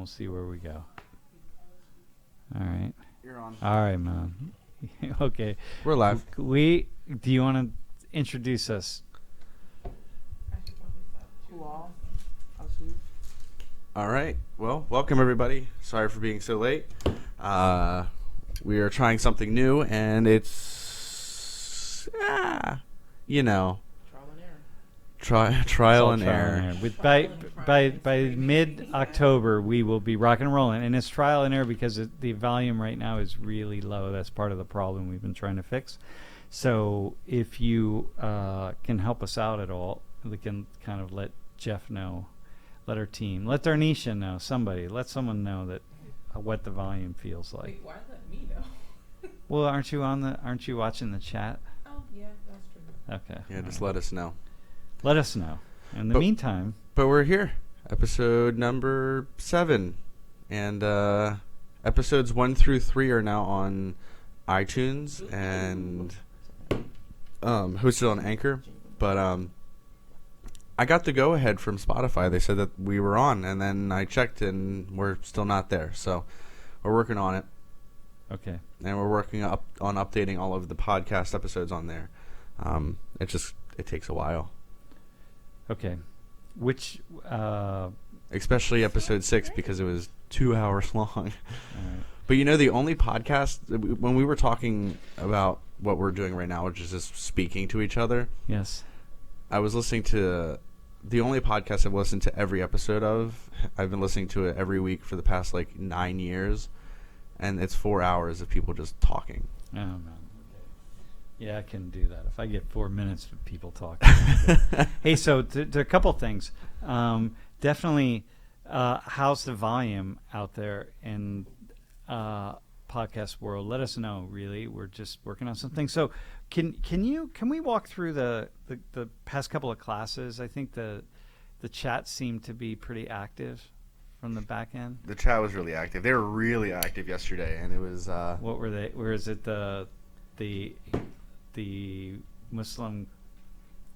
we'll see where we go. All right. You're on. All right, man. Okay. We're live. Do you want to introduce us? All right. Well, welcome everybody. Sorry for being so late. We are trying something new, and it's, trial and error. With by mid-October, we will be rocking and rolling, and it's trial and error because the volume right now is really low. That's part of the problem we've been trying to fix. So if you can help us out at all, we can kind of let Jeff know, let our team, let Darnisha know, let someone know that what the volume feels like. Wait, why let me know? Well, aren't you watching the chat? Oh, yeah, that's true. Okay. Yeah, just let us know. Let us know. In the meantime. But we're here. Episode number 7. And episodes 1 through 3 are now on iTunes and hosted on Anchor. But I got the go-ahead from Spotify. They said that we were on, and then I checked, and we're still not there. So we're working on it. Okay. And we're working on updating all of the podcast episodes on there. It takes a while. Okay. Which especially episode 6 because it was 2 hours long. Right. But the only podcast, when we were talking about what we're doing right now, which is just speaking to each other. Yes. I was listening to the only podcast I've listened to every episode of. I've been listening to it every week for the past 9 years, and it's 4 hours of people just talking. Oh man. Okay. Yeah, I can do that if I get 4 minutes of people talking. Hey, so to a couple things. Definitely, how's the volume out there in podcast world? Let us know. Really, we're just working on something. So, can we walk through the past couple of classes? I think the chat seemed to be pretty active from the back end. The chat was really active. They were really active yesterday, and it was. What were they? Where is it? The Muslim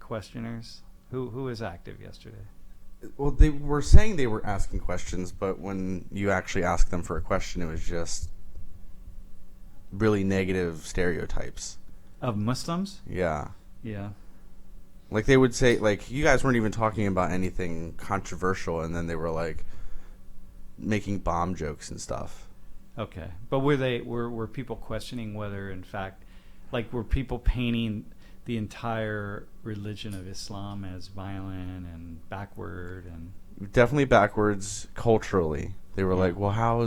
questioners. Who was active yesterday? Well, they were saying they were asking questions, but when you actually ask them for a question, it was just really negative stereotypes. Of Muslims? Yeah. Yeah. Like they would say, you guys weren't even talking about anything controversial, and then they were making bomb jokes and stuff. Okay, but were people questioning whether, in fact, were people painting the entire religion of Islam as violent and backward and definitely backwards culturally? They were well, how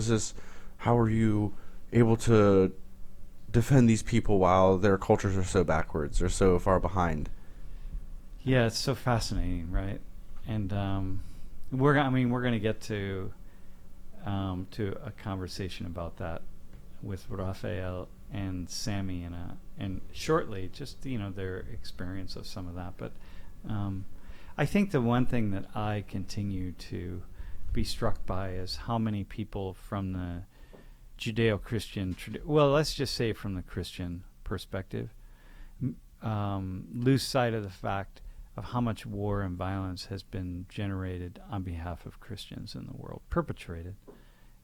are you able to defend these people while their cultures are so backwards or so far behind? Yeah, it's so fascinating, right? And we're going to get to a conversation about that with Raphael and Sam의 and shortly, just their experience of some of that. But I think the one thing that I continue to be struck by is how many people from the Judeo-Christian, let's just say from the Christian perspective, lose sight of the fact of how much war and violence has been generated on behalf of Christians in the world, perpetrated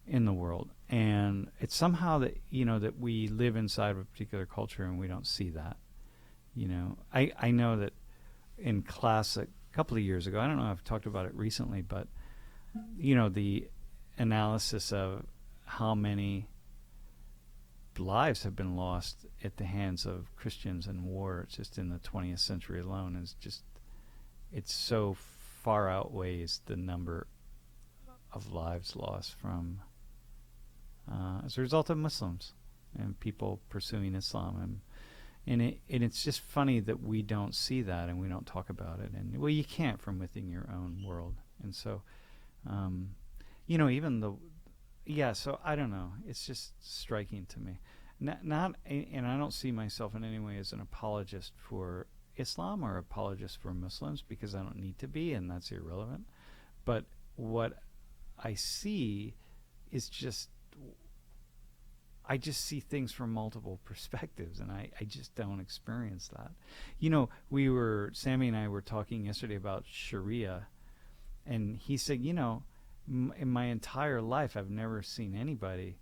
in the world. And it's somehow that that we live inside of a particular culture and we don't see that. I know that in class a couple of years ago, I don't know if I've talked about it recently, but the analysis of how many lives have been lost at the hands of Christians in war just in the 20th century alone is just, it's so far outweighs the number of lives lost from as a result of Muslims and people pursuing Islam, and it's just funny that we don't see that and we don't talk about it, and you can't from within your own world, and so so I don't know, it's just striking to me. Not and I don't see myself in any way as an apologist for Islam or apologist for Muslims, because I don't need to be, and that's irrelevant. But what I see is I just see things from multiple perspectives, and I just don't experience that. Sam의 and I were talking yesterday about Sharia, and he said, in my entire life, I've never seen anybody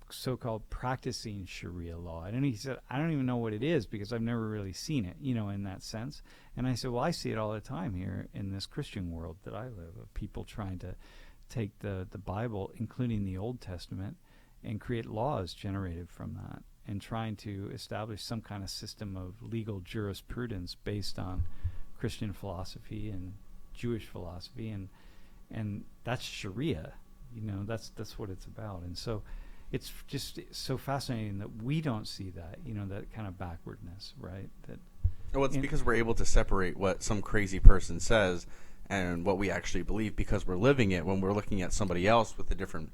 so-called practicing Sharia law. And he said, I don't even know what it is because I've never really seen it, in that sense. And I said, well, I see it all the time here in this Christian world that I live, of people trying to take the Bible, including the Old Testament, and create laws generated from that, and trying to establish some kind of system of legal jurisprudence based on Christian philosophy and Jewish philosophy, and that's Sharia. That's what it's about. And so it's just so fascinating that we don't see that, that kind of backwardness, right? Well, it's because we're able to separate what some crazy person says and what we actually believe because we're living it. When we're looking at somebody else with a different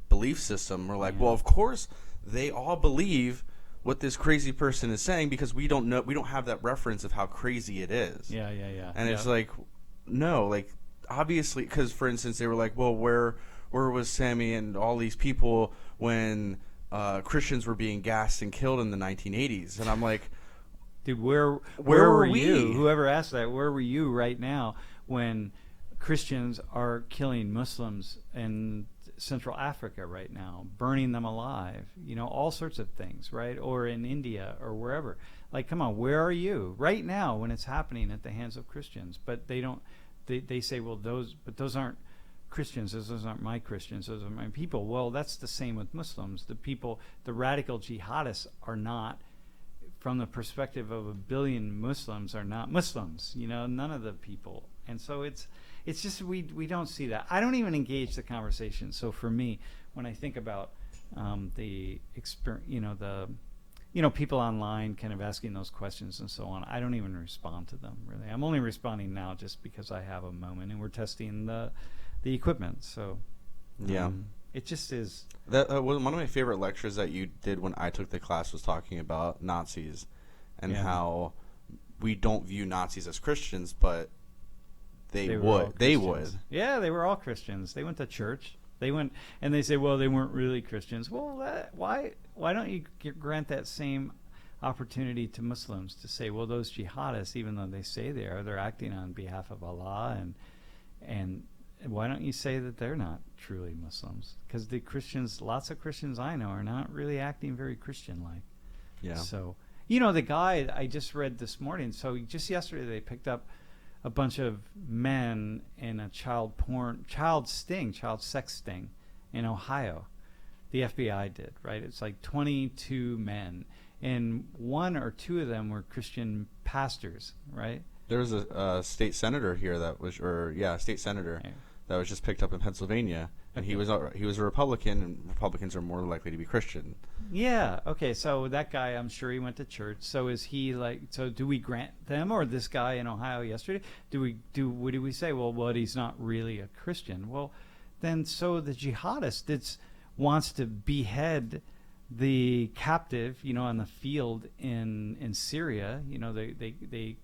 belief system, we're like, well, of course they all believe what this crazy person is saying because we don't have that reference of how crazy it is. Yeah. And it's like, no, like, obviously, because, for instance, they were like, well, where was Sammy and all these people when Christians were being gassed and killed in the 1980s? And I'm like, dude, where were you? Whoever asked that, where were you right now when Christians are killing Muslims in Central Africa right now, burning them alive, all sorts of things, right? Or in India or wherever. Like, come on, where are you right now when it's happening at the hands of Christians? But they don't, they say, well, those aren't Christians, those aren't my Christians, those are my people. Well, that's the same with Muslims. The radical jihadists are not, from the perspective of 1 billion Muslims, are not Muslims, none of the people. And so it's just we don't see that. I don't even engage the conversation. So for me, when I think about the experience, people online kind of asking those questions and so on, I don't even respond to them really. I'm only responding now just because I have a moment and we're testing the equipment. So it just is. That one of my favorite lectures that you did when I took the class was talking about Nazis and how we don't view Nazis as Christians, but they would. Yeah, they were all Christians. They went to church. They went, and they say, well, they weren't really Christians. Well, why don't you grant that same opportunity to Muslims to say, well, those jihadists, even though they say they're acting on behalf of Allah, and why don't you say that they're not truly Muslims? Because the Christians, lots of Christians I know, are not really acting very Christian-like. Yeah. So, the guy I just read this morning, so just yesterday they picked up a bunch of men in a child sex sting in Ohio. The FBI did, right? It's like 22 men, and 1 or 2 of them were Christian pastors, right? There was a state senator here that was just picked up in Pennsylvania, and he was a Republican, and Republicans are more likely to be Christian. Yeah. Okay. So that guy, I'm sure he went to church. So is he like? So do we grant them, or this guy in Ohio yesterday? What do we say? Well, he's not really a Christian. Well, then so the jihadist wants to behead the captive, on the field in Syria. The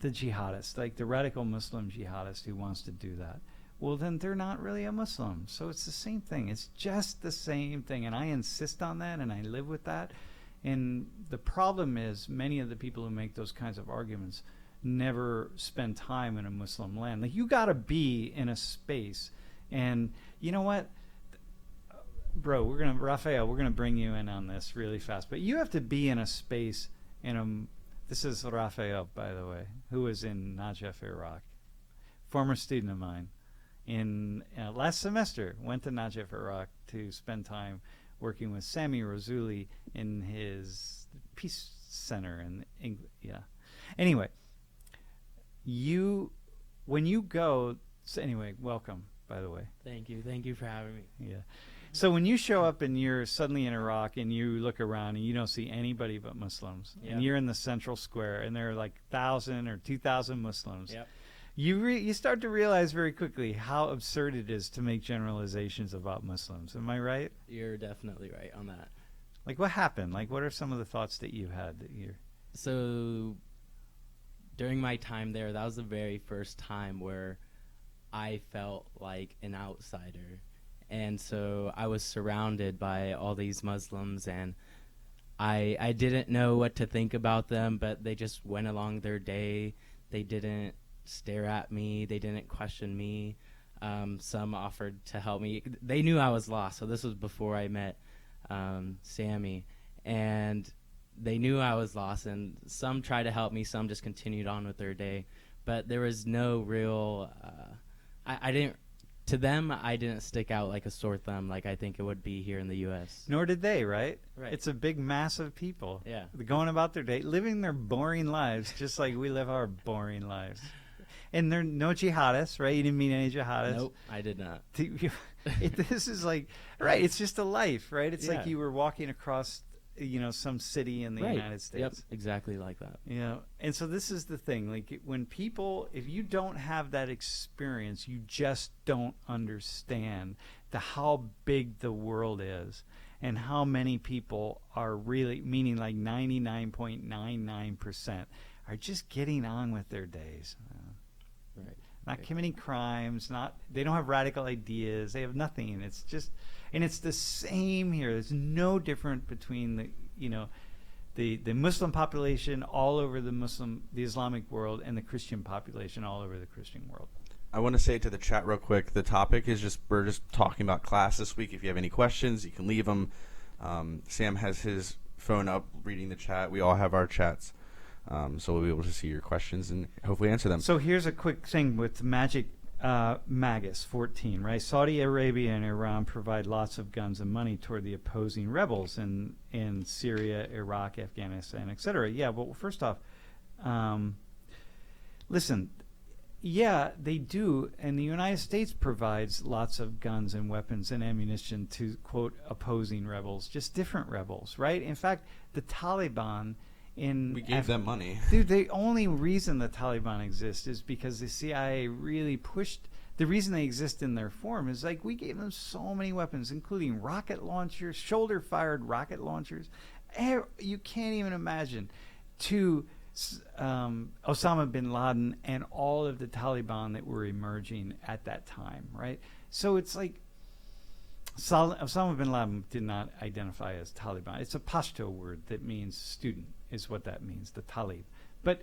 jihadist, like the radical Muslim jihadist who wants to do that. Well, then they're not really a Muslim. So it's the same thing. It's just the same thing. And I insist on that, and I live with that. And the problem is many of the people who make those kinds of arguments never spend time in a Muslim land. Like, you got to be in a space. And you know what? Bro, Raphael, we're going to bring you in on this really fast. But you have to be in a space this is Raphael, by the way, who was in Najaf, Iraq. Former student of mine. In last semester, went to Najaf, Iraq to spend time working with Sam의 Razuli in his peace center. Anyway, when you go, welcome, by the way. Thank you for having me. Yeah. So when you show up and you're suddenly in Iraq and you look around and you don't see anybody but Muslims, and you're in the central square and there are like 1,000 or 2,000 Muslims, you start to realize very quickly how absurd it is to make generalizations about Muslims. Am I right? You're definitely right on that. Like, what happened? Like, what are some of the thoughts that you had So during my time there, that was the very first time where I felt like an outsider. And so I was surrounded by all these Muslims, and I didn't know what to think about them, but they just went along their day. They didn't stare at me. They didn't question me. Some offered to help me. They knew I was lost, so this was before I met Sammy, and they knew I was lost, and some tried to help me, some just continued on with their day, but there was no real I didn't, to them, I didn't stick out like a sore thumb like I think it would be here in the U.S. Nor did they, right? Right. It's a big mass of people. Yeah. Going about their day, living their boring lives, just like we live our boring lives. And they're no jihadists, right? You didn't meet any jihadists. Nope, I did not. This is like, right, it's just a life, right? It's Yeah. like you were walking across, some city in the Right. United States. Yep, exactly like that. And so this is the thing, like when people, if you don't have that experience, you just don't understand how big the world is and how many people are really, meaning like 99.99% are just getting on with their days. Right. Not committing crimes, they don't have radical ideas, they have nothing. It's just, and it's the same here. There's no different between the Muslim population all over the Islamic world and the Christian population all over the Christian world. I want to say to the chat real quick, the topic is we're just talking about class this week. If you have any questions, you can leave them. Sam has his phone up reading the chat. We all have our chats. So we'll be able to see your questions and hopefully answer them. So here's a quick thing with Magic Magus 14, right? Saudi Arabia and Iran provide lots of guns and money toward the opposing rebels in Syria, Iraq, Afghanistan, etc. Yeah, well, first off, listen, yeah, they do, and the United States provides lots of guns and weapons and ammunition to, quote, opposing rebels, just different rebels, right? In fact, the Taliban we gave them money. Dude, the only reason the Taliban exists is because the CIA really pushed. The reason they exist in their form is like we gave them so many weapons, including rocket launchers, shoulder-fired rocket launchers. You can't even imagine. To Osama bin Laden and all of the Taliban that were emerging at that time, right? So it's like Osama bin Laden did not identify as Taliban. It's a Pashto word that means student, is what that means, the Talib. But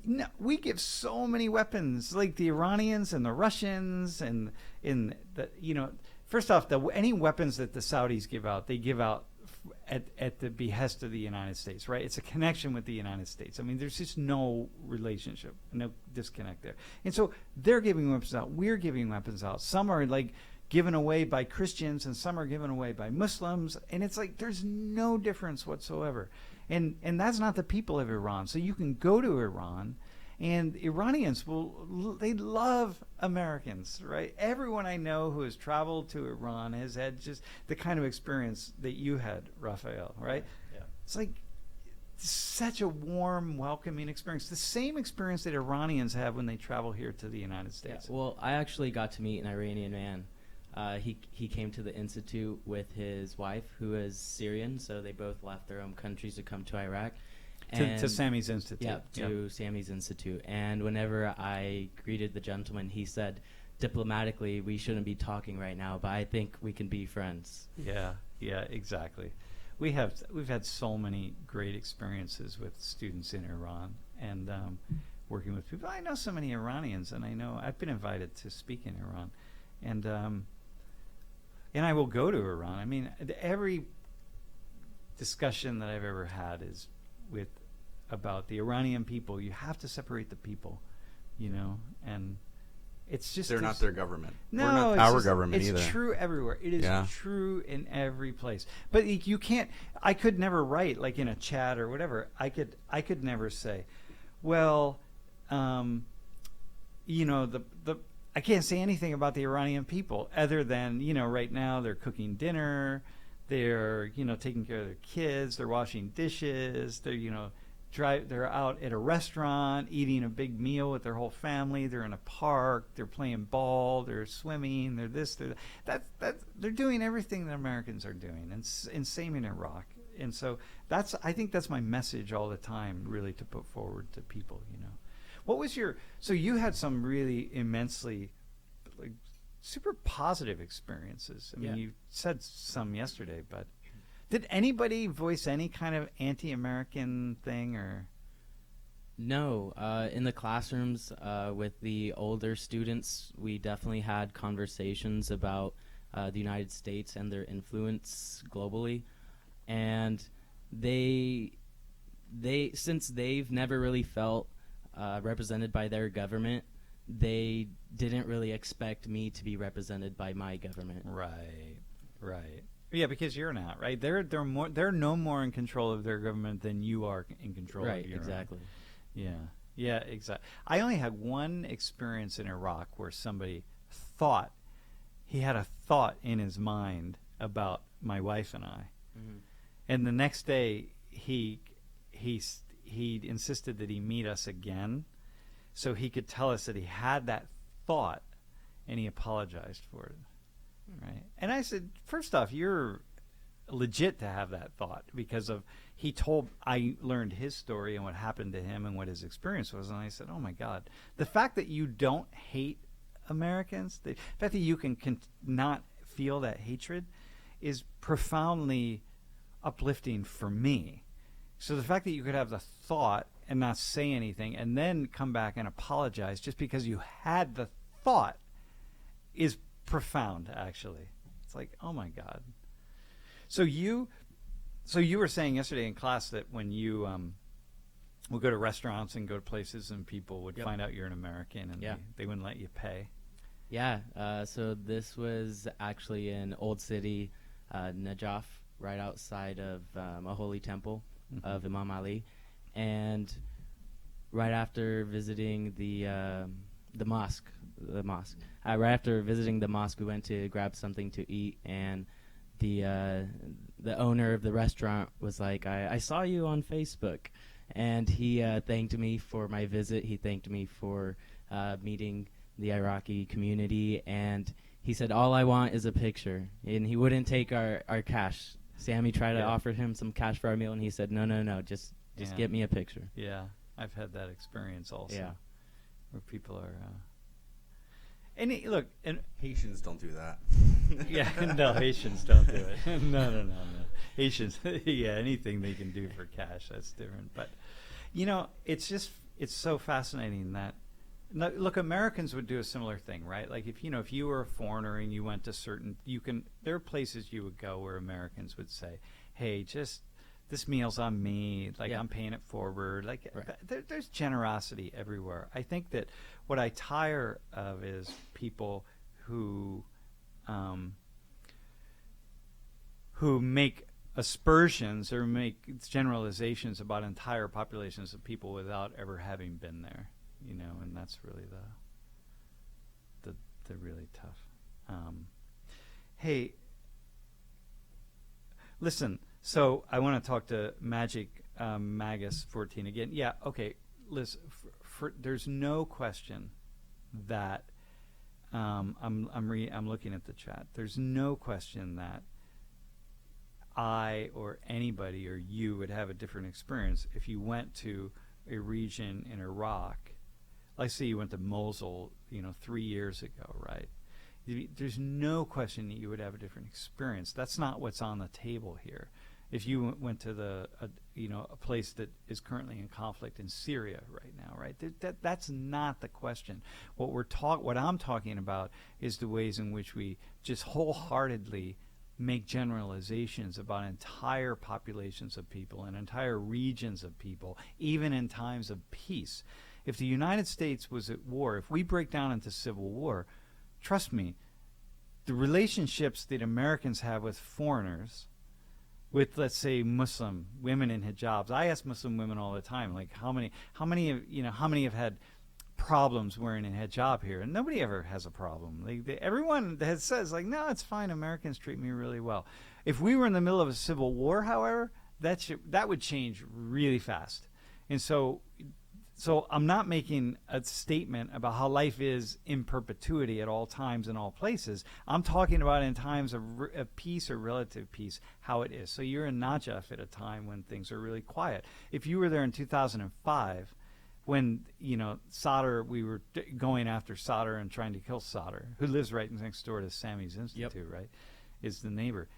no, we give so many weapons, like the Iranians and the Russians, and first off, any weapons that the Saudis give out, they give out at the behest of the United States, right? It's a connection with the United States. I mean, there's just no relationship, no disconnect there. And so they're giving weapons out. We're giving weapons out. Some are like given away by Christians and some are given away by Muslims. And it's like there's no difference whatsoever. And that's not the people of Iran. So you can go to Iran, and Iranians they love Americans, right? Everyone I know who has traveled to Iran has had just the kind of experience that you had, Raphael, right? Yeah. It's like such a warm, welcoming experience. The same experience that Iranians have when they travel here to the United States. Yeah. Well, I actually got to meet an Iranian man. He came to the Institute with his wife, who is Syrian, so they both left their own countries to come to Iraq. To Sammy's Institute. Yeah, to Sammy's Institute. And whenever I greeted the gentleman, he said, diplomatically, we shouldn't be talking right now, but I think we can be friends. Yeah, exactly. We've had so many great experiences with students in Iran and working with people. I know so many Iranians, and I've been invited to speak in Iran. And I will go to Iran. I mean, every discussion that I've ever had is about the Iranian people. You have to separate the people, and it's just They're not their government. No, we're not our government either. It's true everywhere. It is true in every place. But you can't. I could never write like in a chat or whatever. I could never say, well, I can't say anything about the Iranian people other than, right now they're cooking dinner, they're, taking care of their kids, they're washing dishes, they're, they're out at a restaurant eating a big meal with their whole family, they're in a park, they're playing ball, they're swimming, they're this, they're that. They're doing everything that Americans are doing, and same in Iraq. And so I think that's my message all the time, really, to put forward to people, What was so you had some really immensely, like, super positive experiences. I mean, you said some yesterday, but did anybody voice any kind of anti-American thing or? No, in the classrooms with the older students, we definitely had conversations about the United States and their influence globally, and they since they've never really felt represented by their government, they didn't really expect me to be represented by my government. Right. Yeah, because you're not, right? They're no more in control of their government than you are in control Right, of your exactly. own. Yeah, exactly. I only had one experience in Iraq where somebody thought he had a thought in his mind about my wife and I, and the next day he insisted that he meet us again, so he could tell us that he had that thought, and he apologized for it. Right. And I said, first off, you're legit to have that thought because I learned his story and what happened to him and what his experience was. And I said, oh my God, the fact that you don't hate Americans, the fact that you can not feel that hatred is profoundly uplifting for me. So the fact that you could have the thought and not say anything and then come back and apologize just because you had the thought is profound, actually. It's like, oh my God. So you were saying yesterday in class that when you would go to restaurants and go to places and people would find out you're an American and they wouldn't let you pay. Yeah, so this was actually in Old City, Najaf, right outside of a holy temple of Imam Ali, and right after visiting the mosque, right after visiting the mosque, we went to grab something to eat, and the owner of the restaurant was like, I saw you on Facebook, and he thanked me for my visit. He thanked me for meeting the Iraqi community, and he said, all I want is a picture, and he wouldn't take our cash. Sammy tried to offer him some cash for our meal, and he said, no, just get me a picture. Yeah, I've had that experience also. Yeah. Where people are look, and Haitians don't do that. yeah, no, Haitians don't do it. No. Haitians, anything they can do for cash, that's different. But it's so fascinating that look, Americans would do a similar thing, right? Like if you were a foreigner and you went to there are places you would go where Americans would say, hey, just this meal's on me, like I'm paying it forward. Like there's generosity everywhere. I think that what I tire of is people who make aspersions or make generalizations about entire populations of people without ever having been there, and that's really the really tough. Hey, listen. So I want to talk to Magic Magus 14 again. Yeah, okay. Listen, there's no question that I'm looking at the chat. There's no question that I or anybody or you would have a different experience if you went to a region in Iraq. Let's say you went to Mosul, 3 years ago, right? There's no question that you would have a different experience. That's not what's on the table here. If you went to a place that is currently in conflict in Syria right now, right? That's not the question. What I'm talking about is the ways in which we just wholeheartedly make generalizations about entire populations of people and entire regions of people, even in times of peace. If the United States was at war, if we break down into civil war, trust me, the relationships that Americans have with foreigners, with, let's say, Muslim women in hijabs. I ask Muslim women all the time, like, how many have had problems wearing a hijab here? And nobody ever has a problem. Everyone says, like, no, it's fine. Americans treat me really well. If we were in the middle of a civil war, however, that would change really fast. And so I'm not making a statement about how life is in perpetuity at all times and all places. I'm talking about in times of peace or relative peace, how it is. So you're in Najaf at a time when things are really quiet. If you were there in 2005, when Sadr, we were going after Sadr and trying to kill Sadr, who lives right next door to Samy's Institute, right, is the neighbor.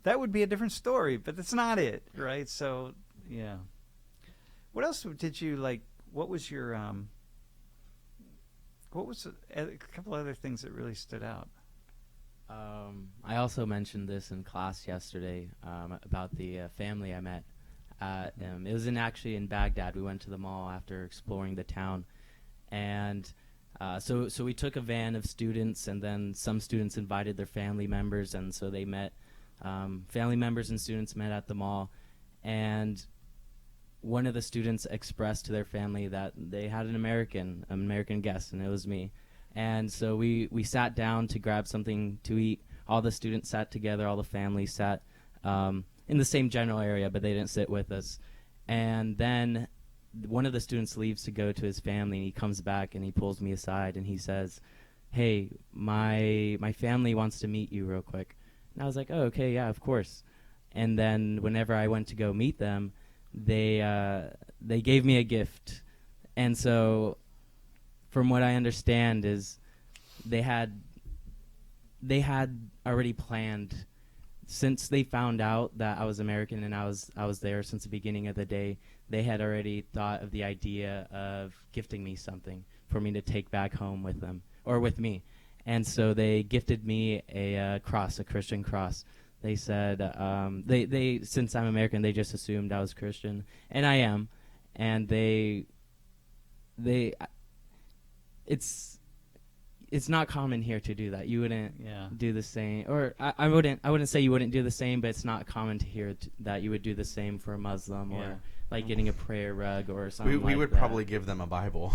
That would be a different story, but that's not it, right? So, yeah. What else did you like? what was your what was a couple other things that really stood out? I also mentioned this in class yesterday about the family I met. It was actually in Baghdad. We went to the mall after exploring the town, and so we took a van of students, and then some students invited their family members, and so they met. Family members and students met at the mall, and one of the students expressed to their family that they had an American guest, and it was me. And so we sat down to grab something to eat. All the students sat together, all the families sat in the same general area, but they didn't sit with us. And then one of the students leaves to go to his family, and he comes back and he pulls me aside and he says, "Hey, my family wants to meet you real quick." And I was like, "Oh, okay, yeah, of course." And then whenever I went to go meet them, they gave me a gift. And so from what I understand is they had already planned, since they found out that I was American and I was there since the beginning of the day. They had already thought of the idea of gifting me something for me to take back home with them, or with me. And so they gifted me a cross, a Christian cross. They said, they since I'm American, they just assumed I was Christian, and I am. And it's not common here to do that. You wouldn't do the same, or I wouldn't say you wouldn't do the same, but it's not common to hear that you would do the same for a Muslim, or like getting a prayer rug or something. We would that. Probably give them a Bible.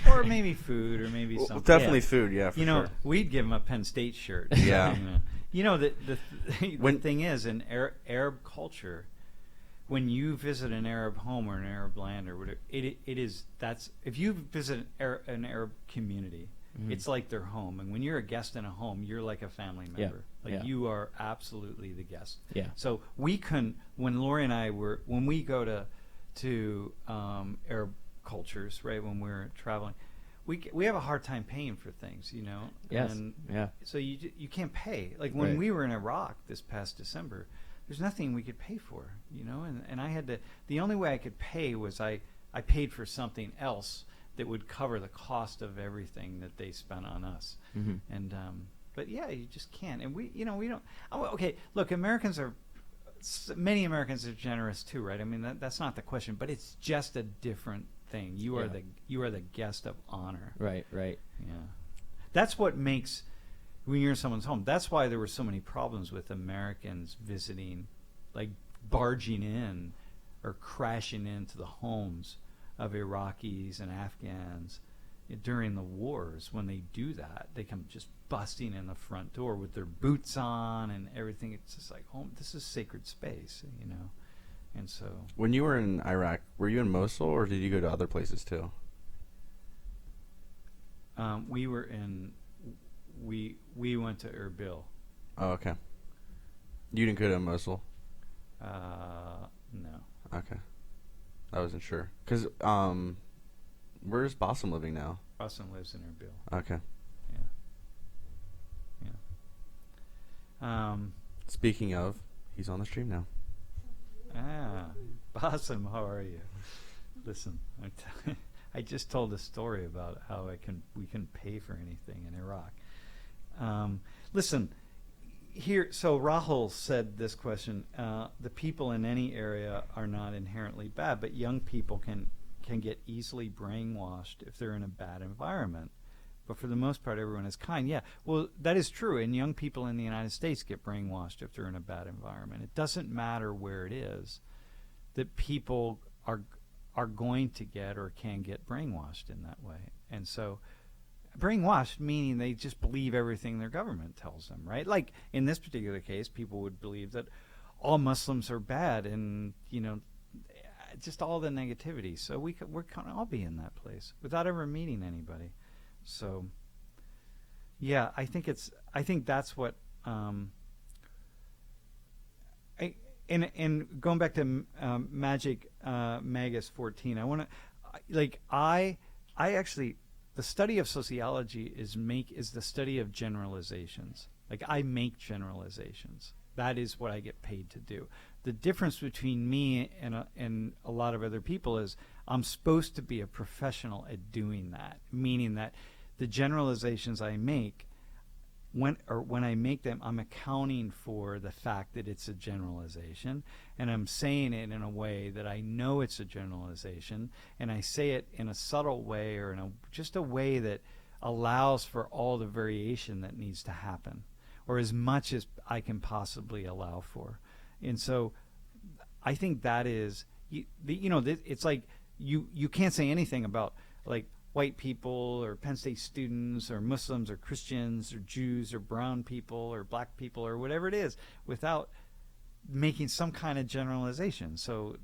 Or maybe food, or maybe something. Definitely food, yeah. For sure. Sure. We'd give them a Penn State shirt. Yeah. The thing is, in Arab culture, when you visit an Arab home or an Arab land or whatever, if you visit an Arab community, it's like their home. And when you're a guest in a home, you're like a family member. You are absolutely the guest. Yeah. So when Lori and I when we go to Arab cultures, right, when we're traveling, we have a hard time paying for things, Yes. And yeah. so you can't pay. Like when we were in Iraq this past December, there's nothing we could pay for, and I had to, the only way I could pay was I paid for something else that would cover the cost of everything that they spent on us. Mm-hmm. And but yeah, you just can't. And we don't. Okay, look, many Americans are generous too, right? I mean, that's not the question, but it's just a different thing. You are the guest of honor. Right. Yeah. That's what makes, when you're in someone's home, that's why there were so many problems with Americans visiting, like barging in or crashing into the homes of Iraqis and Afghans during the wars. When they do that, they come just busting in the front door with their boots on and everything. It's just like, oh, this is sacred space, And so, when you were in Iraq, were you in Mosul or did you go to other places too? we were in. We went to Erbil. Oh, okay. You didn't go to Mosul? No. Okay. I wasn't sure. Because, where's Bassem living now? Bassem lives in Erbil. Okay. Yeah. Speaking of, he's on the stream now. Bassem, how are you? Listen, I just told a story about how we couldn't pay for anything in Iraq. Listen, here. So Rahul said this question: the people in any area are not inherently bad, but young people can get easily brainwashed if they're in a bad environment. But for the most part, everyone is kind. Yeah, well, that is true. And young people in the United States get brainwashed if they're in a bad environment. It doesn't matter where it is that people are going to get or can get brainwashed in that way. And so brainwashed meaning they just believe everything their government tells them, right? Like in this particular case, people would believe that all Muslims are bad and, just all the negativity. So we're kind of all be in that place without ever meeting anybody. So, yeah, I think that's what, and going back to Magic Magus 14, I want to, I actually, the study of sociology is the study of generalizations. Like I make generalizations. That is what I get paid to do. The difference between me and a lot of other people is I'm supposed to be a professional at doing that, meaning that the generalizations I make, when I make them, I'm accounting for the fact that it's a generalization, and I'm saying it in a way that I know it's a generalization, and I say it in a subtle way, or in just a way that allows for all the variation that needs to happen, or as much as I can possibly allow for. And so I think that is, it's like you can't say anything about like white people or Penn State students or Muslims or Christians or Jews or brown people or black people or whatever it is without making some kind of generalization. So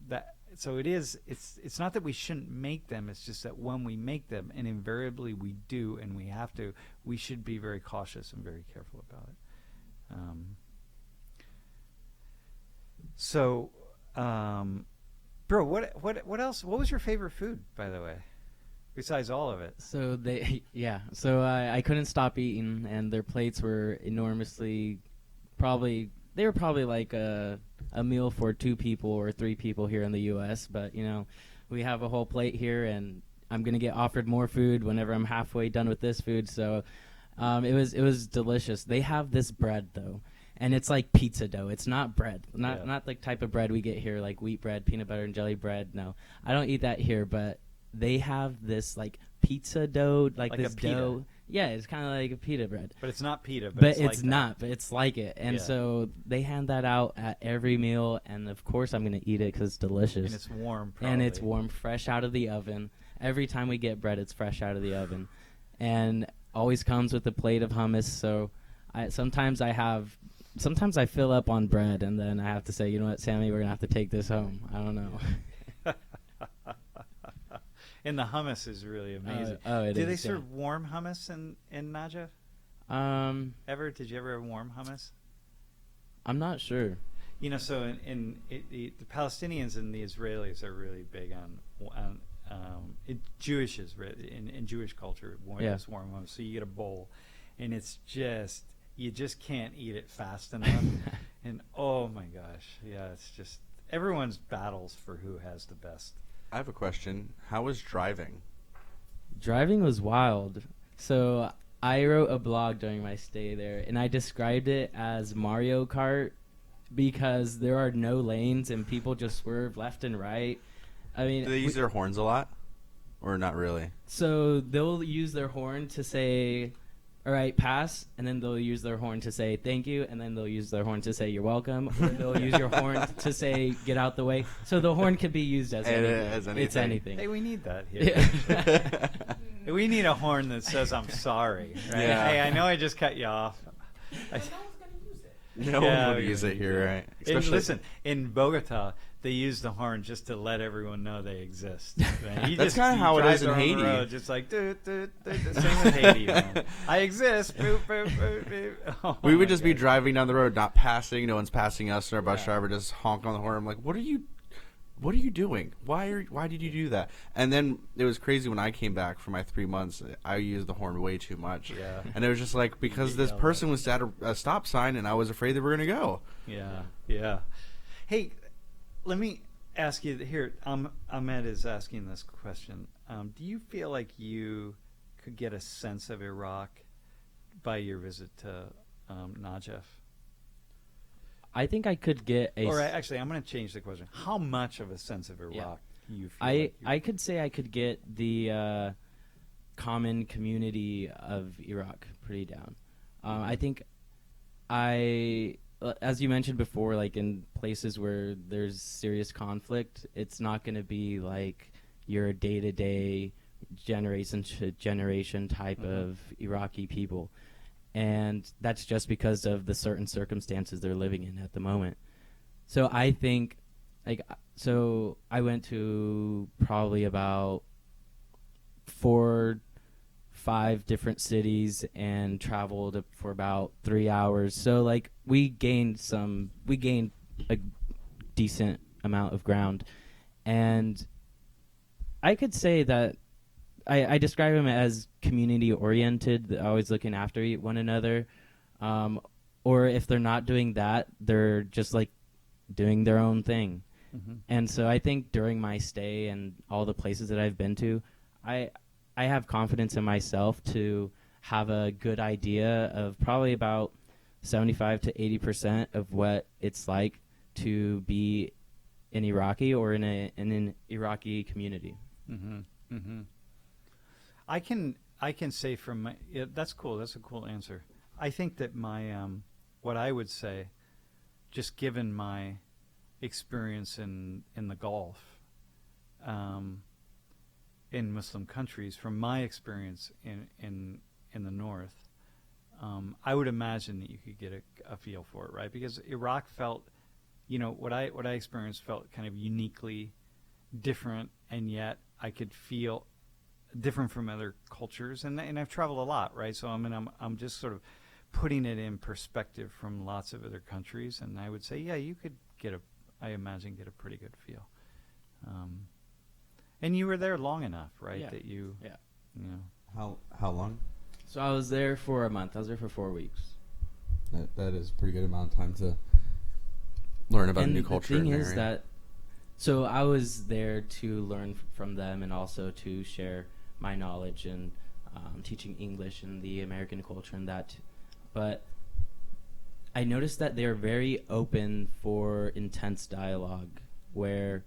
it's not that we shouldn't make them, it's just that when we make them, and invariably we do, and we have to, we should be very cautious and very careful about it. Bro, what else? What was your favorite food, by the way, besides all of it? So I couldn't stop eating, and their plates were enormously, they were probably like a meal for 2 people or 3 people here in the U.S. But we have a whole plate here, and I'm gonna get offered more food whenever I'm halfway done with this food. So it was delicious. They have this bread though, and it's like pizza dough. It's not bread, not the type of bread we get here, like wheat bread, peanut butter and jelly bread. No, I don't eat that here. But they have this like pizza dough, like this dough. Yeah, it's kind of like a pita bread. But it's not pita. But it's not. But it's like it. And so they hand that out at every meal, and of course I'm going to eat it because it's delicious. And it's warm, probably. And it's warm, fresh out of the oven. Every time we get bread, it's fresh out of the oven. And always comes with a plate of hummus. So sometimes I fill up on bread, and then I have to say, you know what, Sammy, we're going to have to take this home. I don't know. And the hummus is really amazing. Do they serve warm hummus in Najaf? Did you ever have warm hummus? I'm not sure. So the Palestinians and the Israelis are really big on Jewish in Jewish culture. Warm hummus. So you get a bowl, and it's just, you just can't eat it fast enough. And oh my gosh, yeah, it's just everyone's battles for who has the best. I have a question. How was driving? Driving was wild. So I wrote a blog during my stay there, and I described it as Mario Kart because there are no lanes and people just swerve left and right. I mean, do they use their horns a lot, or not really? So they'll use their horn to say, all right, pass, and then they'll use their horn to say thank you, and then they'll use their horn to say you're welcome, or they'll use your horn to say get out the way. So the horn can be used as anything. It's anything. Hey, we need that here. Yeah. We need a horn that says I'm sorry. Right? Yeah. Hey, I know I just cut you off. No one would use it here, right? And listen, in Bogota, they use the horn just to let everyone know they exist. Right? That's kind of how it is in Haiti. Road, just like, same with Haiti. I exist. Boop, boop, boop, boop. Oh, we would just be driving down the road, not passing. No one's passing us, and our bus driver just honk on the horn. I'm like, what are you doing? Why did you do that? And then it was crazy when I came back for my 3 months. I used the horn way too much. Yeah. And it was just like, because this person was at a stop sign, and I was afraid they were going to go. Yeah, yeah. Hey, let me ask you here. Ahmed is asking this question. Do you feel like you could get a sense of Iraq by your visit to Najaf? I think I could get a... Or actually, I'm going to change the question. How much of a sense of Iraq do you feel I could say I could get the common community of Iraq pretty down. I think as you mentioned before, like in places where there's serious conflict, it's not going to be like your day-to-day, generation to generation type of Iraqi people. And that's just because of the certain circumstances they're living in at the moment. So I think, I went to probably about 4-5 different cities and traveled for about 3 hours. So we gained a decent amount of ground. And I could say that I describe them as community-oriented, always looking after one another. Or if they're not doing that, they're just, doing their own thing. Mm-hmm. And so I think during my stay and all the places that I've been to, I have confidence in myself to have a good idea of probably about 75 to 80% of what it's like to be an Iraqi or in an Iraqi community. Mm-hmm. Mm-hmm. I can say from my that's cool. That's a cool answer. I think that my what I would say, just given my experience in the Gulf, in Muslim countries, from my experience in the North, I would imagine that you could get a feel for it, right? Because Iraq felt, what I experienced felt kind of uniquely different, and yet I could feel different from other cultures, and I've traveled a lot, right? So I'm just sort of putting it in perspective from lots of other countries, and I would say, yeah, you could get a pretty good feel. And you were there long enough, right? Yeah. That you know. How long? So I was there for a month. I was there for 4 weeks. That is a pretty good amount of time to learn about a new culture. The thing in is area. that, so I was there to learn from them and also to share my knowledge and teaching English and the American culture and that. But I noticed that they're very open for intense dialogue, where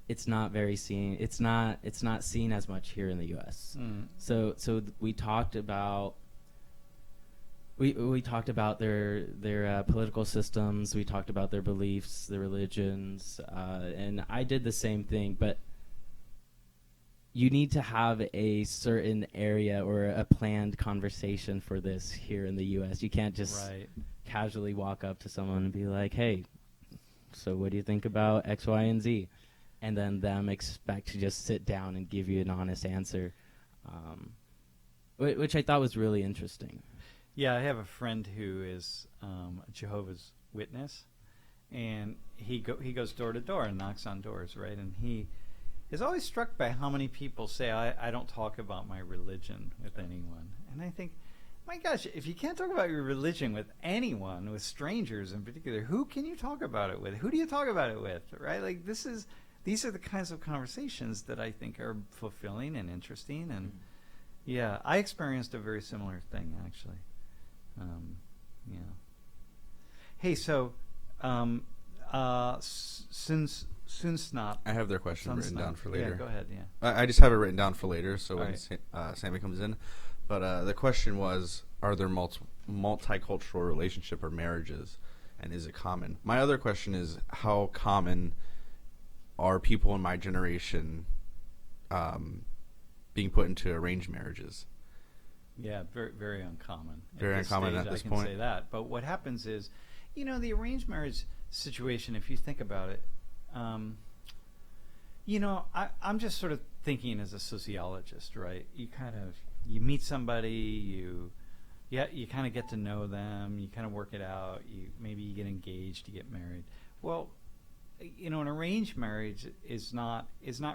it's not very seen. It's not seen as much here in the U.S. So we talked about. We talked about their political systems. We talked about their beliefs, their religions, and I did the same thing. But you need to have a certain area or a planned conversation for this here in the U.S. You can't just casually walk up to someone and be like, "Hey, so what do you think about X, Y, and Z?" And then them expect to just sit down and give you an honest answer, which I thought was really interesting. Yeah, I have a friend who is a Jehovah's Witness, and he goes door to door and knocks on doors, right? And he is always struck by how many people say, I don't talk about my religion with anyone. And I think, my gosh, if you can't talk about your religion with anyone, with strangers in particular, who can you talk about it with? Who do you talk about it with, right? Like, these are the kinds of conversations that I think are fulfilling and interesting. And yeah, I experienced a very similar thing, actually. Yeah. Hey, so Sunsnap. I have their question written down for later. Yeah, go ahead. Yeah. I just have it written down for later, so when right. Sammy comes in. But the question was, are there multicultural relationship or marriages, and is it common? My other question is, how common are people in my generation being put into arranged marriages? Yeah, very, very uncommon. Very uncommon at this point. I can say that. But what happens is, the arranged marriage situation, if you think about it, I'm just sort of thinking as a sociologist, right? You meet somebody, you kind of get to know them, you kind of work it out, maybe you get engaged, you get married. Well, an arranged marriage is not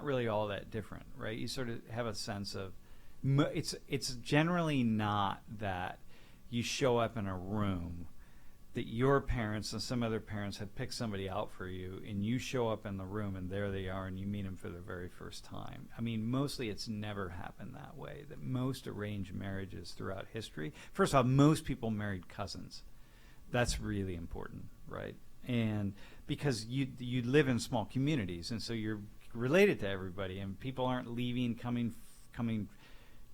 really all that different, right? You sort of have a sense of, it's generally not that you show up in a room that your parents and some other parents had picked somebody out for you, and you show up in the room and there they are and you meet them for the very first time. I mean, mostly it's never happened that way. That most arranged marriages throughout history, first of all, most people married cousins. That's really important, right? And because you live in small communities, and so you're related to everybody, and people aren't leaving, coming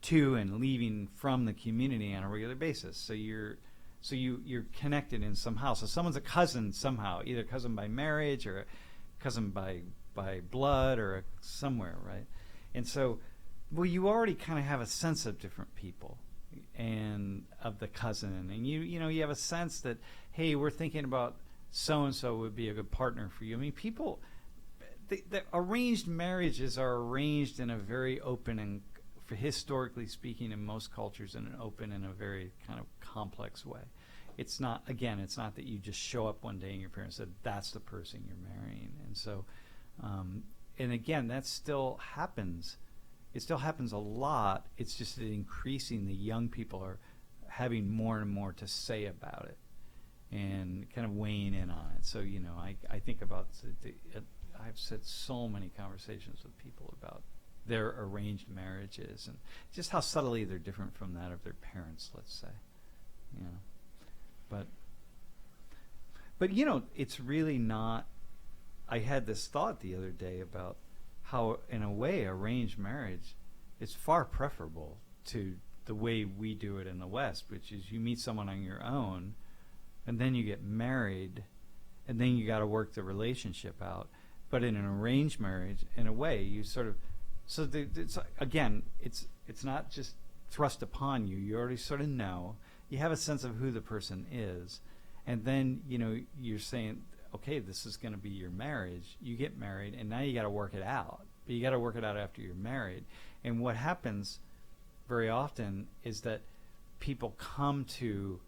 to and leaving from the community on a regular basis. So you're connected in somehow. So someone's a cousin somehow, either cousin by marriage or a cousin by blood or somewhere, right? And so, well, you already kind of have a sense of different people and of the cousin, and you have a sense that, hey, we're thinking about so and so would be a good partner for you. I mean, people, the arranged marriages are arranged in a very open and, historically speaking, in most cultures, in an open and a very kind of complex way. It's not that you just show up one day and your parents said that's the person you're marrying. And so, and again, that still happens. It still happens a lot. It's just that increasing, the young people are having more and more to say about it. and kind of weighing in on it. So, you know, I think about I've said so many conversations with people about their arranged marriages and just how subtly they're different from that of their parents, let's say. You know, but you know, it's really not. I had this thought the other day about how, in a way, arranged marriage is far preferable to the way we do it in the West, which is you meet someone on your own, and then you get married, and then you got to work the relationship out. But in an arranged marriage, in a way, you sort of, so it's again, it's not just thrust upon you. You already sort of know. You have a sense of who the person is, and then, you know, you're saying, okay, this is going to be your marriage. You get married, and now you got to work it out. But you got to work it out after you're married. And what happens very often is that people come to,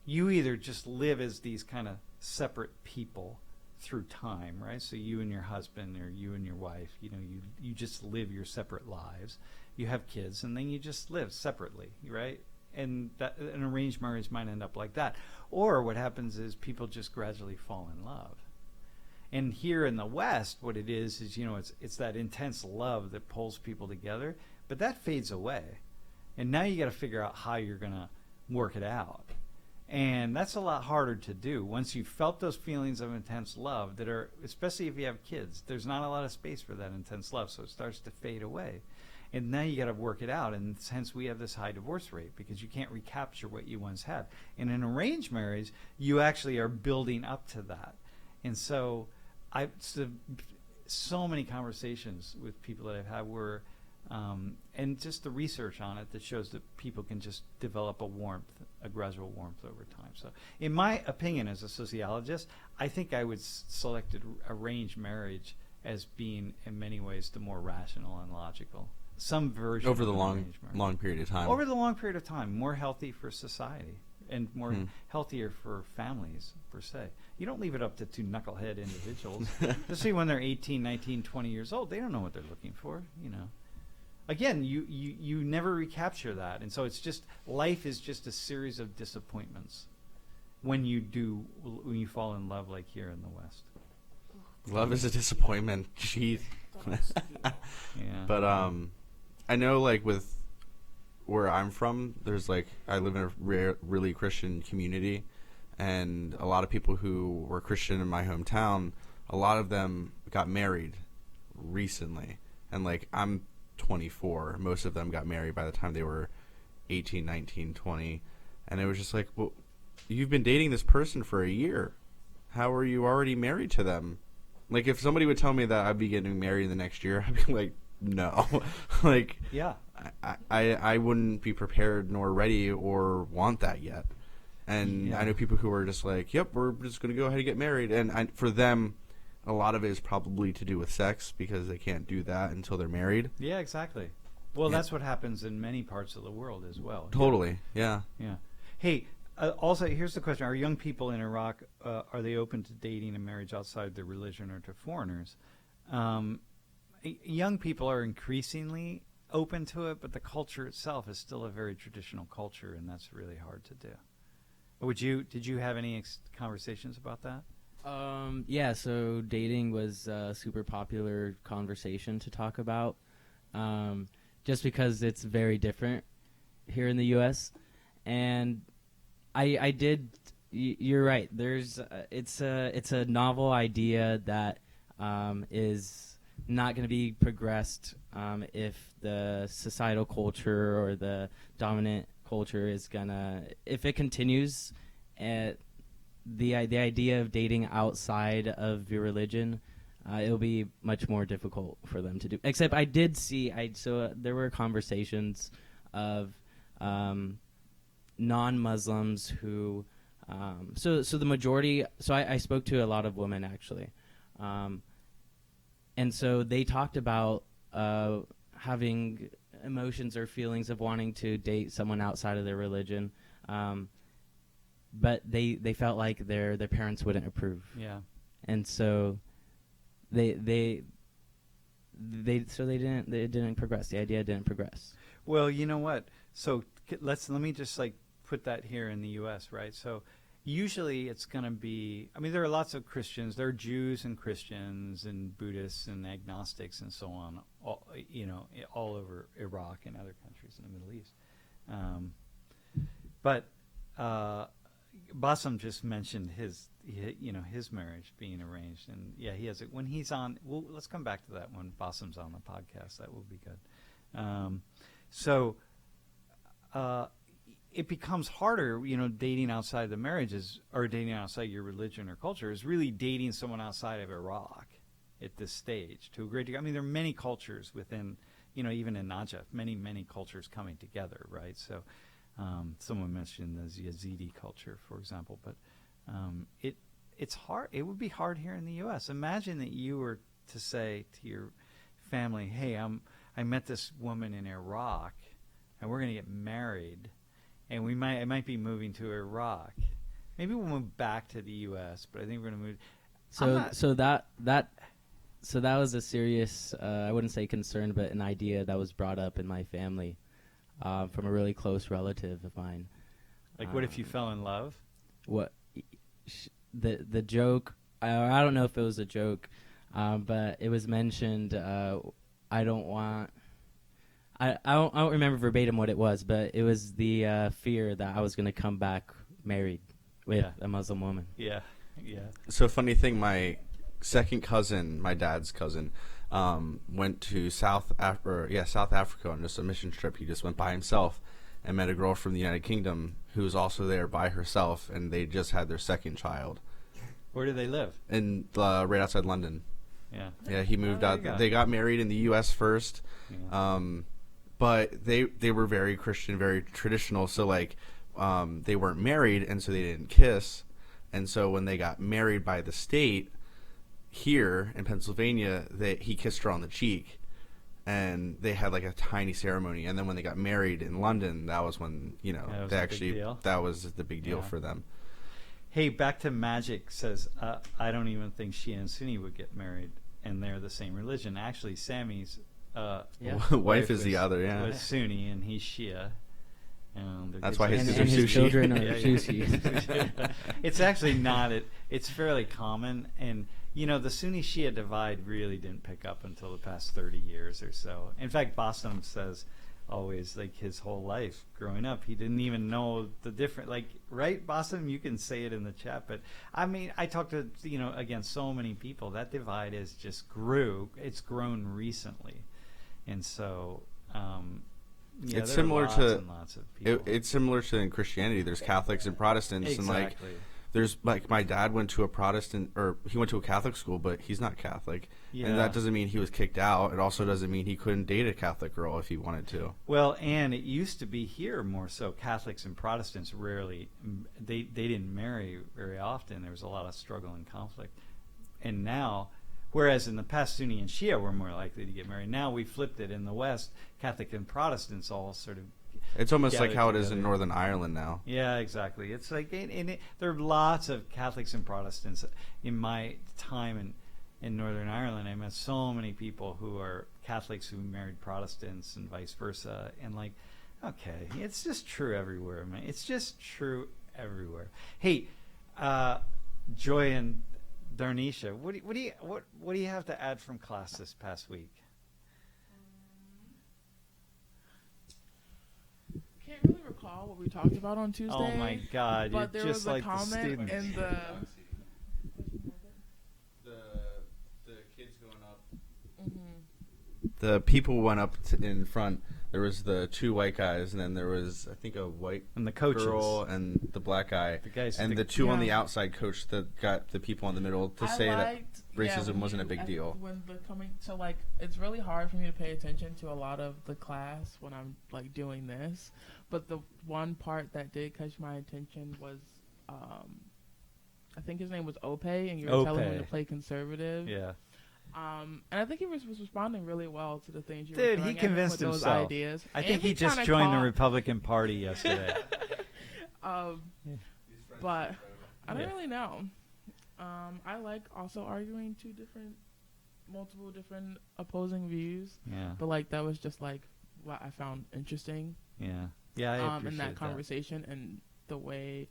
you either just live as these kind of separate people through time, right? So you and your husband or you and your wife, you know, you just live your separate lives. You have kids, and then you just live separately, right? And that, an arranged marriage might end up like that. Or what happens is people just gradually fall in love. And here in the West, what it is, you know, it's that intense love that pulls people together, but that fades away. And now you got to figure out how you're going to work it out. And that's a lot harder to do. Once you've felt those feelings of intense love that are, especially if you have kids, there's not a lot of space for that intense love, so it starts to fade away. And now you got to work it out, and hence we have this high divorce rate because you can't recapture what you once had. In an arranged marriage, you actually are building up to that. And so so many conversations with people that I've had were, and just the research on it that shows that people can just develop a gradual warmth over time. So in my opinion as a sociologist, I think I would select arranged marriage as being in many ways the more rational and logical. Some version over the of long period of time. Over the long period of time, more healthy for society and more healthier for families per se. You don't leave it up to two knucklehead individuals, especially when they're 18, 19, 20 years old. They don't know what they're looking for, you know. Again, you never recapture that, and so it's just life is just a series of disappointments when you fall in love like here in the West. Love is a disappointment. Jeez. Yeah. But I know, like, with where I'm from, there's like, I live in a really Christian community, and a lot of people who were Christian in my hometown, a lot of them got married recently, and like, I'm 24. Most of them got married by the time they were 18, 19, 20, and it was just like, well, you've been dating this person for a year. How are you already married to them? Like, if somebody would tell me that I'd be getting married the next year, I'd be like, no. Like, yeah, I wouldn't be prepared nor ready or want that yet. And yeah. I know people who are just like, yep, we're just going to go ahead and get married. And for them, a lot of it is probably to do with sex because they can't do that until they're married. Yeah, exactly. Well, Yeah. that's what happens in many parts of the world as well. Totally, yeah. Yeah. Hey, also, here's the question. Are young people in Iraq, are they open to dating and marriage outside their religion or to foreigners? Young people are increasingly open to it, but the culture itself is still a very traditional culture, and that's really hard to do. Did you have any conversations about that? Yeah, so dating was a super popular conversation to talk about, just because it's very different here in the U.S. And you're right. It's a novel idea that is not going to be progressed if the societal culture or the dominant culture is if it continues. The idea of dating outside of your religion, it'll be much more difficult for them to do. Except I did see, there were conversations of non-Muslims who, so the majority, so I spoke to a lot of women actually, and so they talked about having emotions or feelings of wanting to date someone outside of their religion, but they felt like their parents wouldn't approve. Yeah. And so they didn't progress. The idea didn't progress. Well, you know what? So let me just like put that here in the U.S., right? So usually it's going to be, I mean, there are lots of Christians. There are Jews and Christians and Buddhists and agnostics and so on, all, all over Iraq and other countries in the Middle East. But Bassem just mentioned his marriage being arranged. And, yeah, he has it. When he's on, let's come back to that when Bassem's on the podcast. That will be good. It becomes harder, dating outside the marriages or dating outside your religion or culture is really dating someone outside of Iraq at this stage to a great degree. I mean, there are many cultures within, even in Najaf, many, many cultures coming together, right? So someone mentioned the Yazidi culture, for example, but it's hard. It would be hard here in the U.S. Imagine that you were to say to your family, hey, I met this woman in Iraq, and we're going to get married. And I might be moving to Iraq. Maybe we'll move back to the U.S., but I think we're going to move. So that was a serious, I wouldn't say concern, but an idea that was brought up in my family from a really close relative of mine. Like, what if you fell in love? What the joke? I don't know if it was a joke, but it was mentioned. I don't remember verbatim what it was, but it was the fear that I was going to come back married with a Muslim woman. Yeah. So funny thing, my second cousin, my dad's cousin, went to South Africa on just a mission trip. He just went by himself and met a girl from the United Kingdom who was also there by herself, and they just had their second child. Where do they live? In right outside London. Yeah. Yeah, he moved out. They got married in the U.S. first. Yeah. But they were very Christian, very traditional. So they weren't married, and so they didn't kiss. And so when they got married by the state here in Pennsylvania, he kissed her on the cheek, and they had like a tiny ceremony. And then when they got married in London, that was when that was the big deal for them. Hey, back to Magic says I don't even think Shia and Sunni would get married, and they're the same religion. Actually, Sammy's wife is the other, was Sunni, and he's Shia. That's why his his children are Sushi. It's actually not. It's fairly common, and the Sunni Shia divide really didn't pick up until the past 30 years or so. In fact, Bassem says always, like, his whole life growing up, he didn't even know the difference. Like, right, Bassem? You can say it in the chat, but I mean, I talked to again so many people. That divide is just grew. It's grown recently. And so, it's similar to lots of people. It's similar to in Christianity. There's Catholics and Protestants, exactly. And there's my dad went to a Protestant, or he went to a Catholic school, but he's not Catholic, and that doesn't mean he was kicked out. It also doesn't mean he couldn't date a Catholic girl if he wanted to. Well, and it used to be here more so. Catholics and Protestants rarely they didn't marry very often. There was a lot of struggle and conflict, and now. Whereas in the past, Sunni and Shia were more likely to get married. Now we flipped it in the West. Catholic and Protestants all sort of. It's almost like how it is in Northern Ireland now. Yeah, exactly. It's like there are lots of Catholics and Protestants. In my time in Northern Ireland, I met so many people who are Catholics who married Protestants and vice versa. And okay, it's just true everywhere, man. It's just true everywhere. Hey, Joy and Darnisha, what do you have to add from class this past week? Can't really recall what we talked about on Tuesday. Oh my God! But there just was a like comment in the kids going up. Mm-hmm. The people went up in front. There was the two white guys, and then there was, I think, a white and the coaches. Girl and the black guy. The guys and the two on the outside coach that got the people in the middle to say that racism wasn't a big deal. It's really hard for me to pay attention to a lot of the class when I'm doing this. But the one part that did catch my attention was, I think his name was Ope, and you were telling him to play conservative. Yeah. And I think he was responding really well to the things you were Dude, throwing he convinced those himself. Ideas. I think he just joined the Republican Party yesterday. But I don't really know. I like also arguing multiple different opposing views. Yeah. But that was just what I found interesting. Yeah. Yeah, I appreciate in that conversation and the way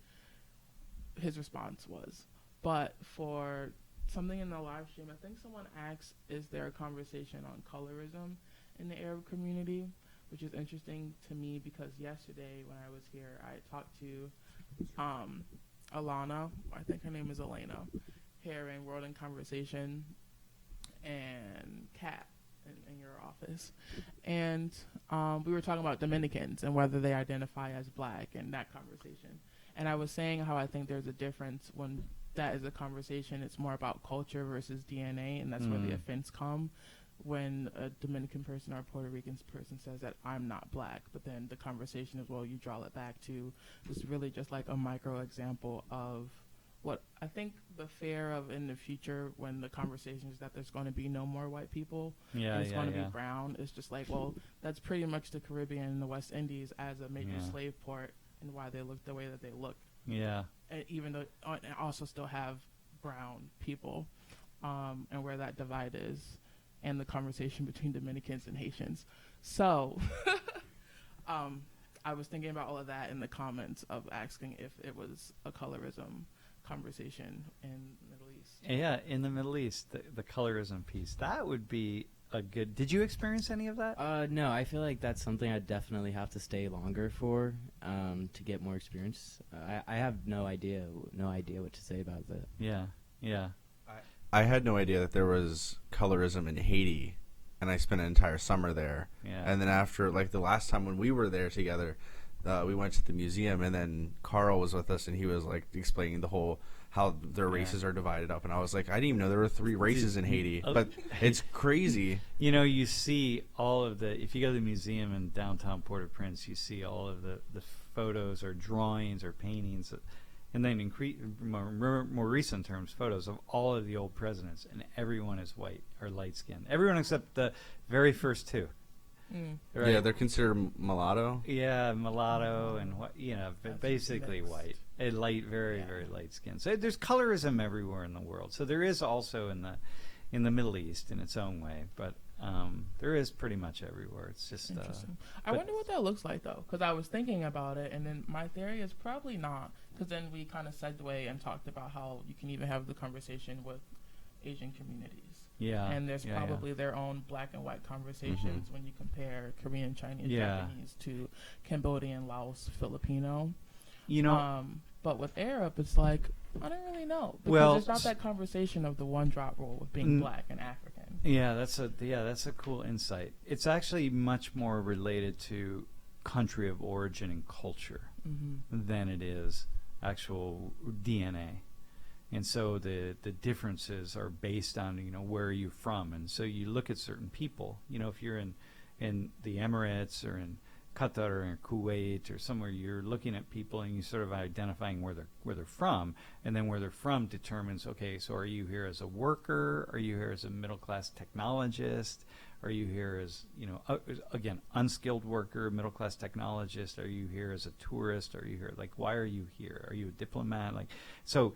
his response was. But for something in the live stream, I think someone asked, is there a conversation on colorism in the Arab community? Which is interesting to me because yesterday when I was here, I talked to Alana, I think her name is Elena, here in World in Conversation, and Kat in your office. And we were talking about Dominicans and whether they identify as black and that conversation. And I was saying how I think there's a difference when that is a conversation. It's more about culture versus DNA, and that's where the offense come. When a Dominican person or a Puerto Rican person says that I'm not black, but then the conversation is, well, you draw it back to this really just like a micro example of what I think the fear of in the future when the conversation is that there's going to be no more white people and it's going to be brown. It's just like, well, that's pretty much the Caribbean and the West Indies as a major slave port and why they look the way that they look. Yeah. And even though and also still have brown people and where that divide is. And the conversation between Dominicans and Haitians. So I was thinking about all of that in the comments of asking if it was a colorism conversation in the Middle East. Yeah, in the Middle East, the colorism piece. That would be a good... Did you experience any of that? No, I feel like that's something I definitely have to stay longer for to get more experience. I have no idea what to say about that. Yeah, yeah. I had no idea that there was colorism in Haiti, and I spent an entire summer there. Yeah. And then after, like, the last time when we were there together, we went to the museum, and then Carl was with us, and he was, like, explaining the whole, how their races are divided up. And I was like, I didn't even know there were 3 races in Haiti. But it's crazy. You know, you see all of the, if you go to the museum in downtown Port-au-Prince, you see all of the photos or drawings or paintings and then more recent terms, photos of all of the old presidents, and everyone is white or light-skinned. Everyone except the very first 2. Right? Yeah, they're considered mulatto. Yeah, mulatto and basically white, a light, very light skin. So there's colorism everywhere in the world. So there is also in the Middle East in its own way, but there is pretty much everywhere. It's just interesting. I wonder what that looks like though, because I was thinking about it, and then my theory is probably not. Because then we kind of segued and talked about how you can even have the conversation with Asian communities. Yeah. And there's probably their own black and white conversations when you compare Korean, Chinese, Japanese to Cambodian, Laos, Filipino. You know. But with Arab, it's like, I don't really know. Because it's not that conversation of the one drop rule with being black and African. Yeah, that's a cool insight. It's actually much more related to country of origin and culture than it is actual DNA. And so the differences are based on, where are you from? And so you look at certain people, if you're in the Emirates or in Qatar or in Kuwait or somewhere, you're looking at people and you're sort of identifying where they're from, and then where they're from determines, okay, so are you here as a worker? Are you here as a middle-class technologist? Are you here as, again, unskilled worker, middle-class technologist? Are you here as a tourist? Are you here, why are you here? Are you a diplomat? So,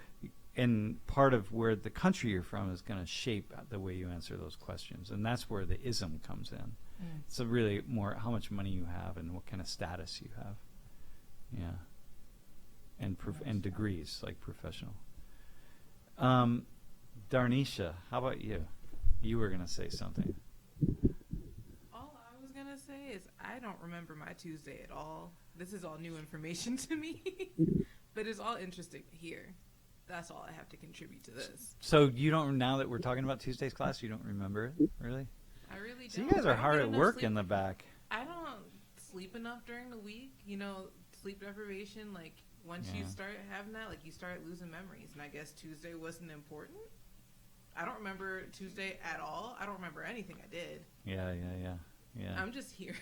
and part of where the country you're from is going to shape the way you answer those questions, and that's where the ism comes in. So really more how much money you have and what kind of status you have. Yeah. And degrees, like professional. Darnisha, how about you? You were going to say something. All I was going to say is I don't remember my Tuesday at all. This is all new information to me. But it's all interesting to hear. That's all I have to contribute to this. So you don't, now that we're talking about Tuesday's class, you don't remember it, really? I really don't. So you guys are hard at work in the back. I don't sleep enough during the week. Sleep deprivation, once you start having that, you start losing memories. And I guess Tuesday wasn't important. I don't remember Tuesday at all. I don't remember anything I did. Yeah. I'm just here.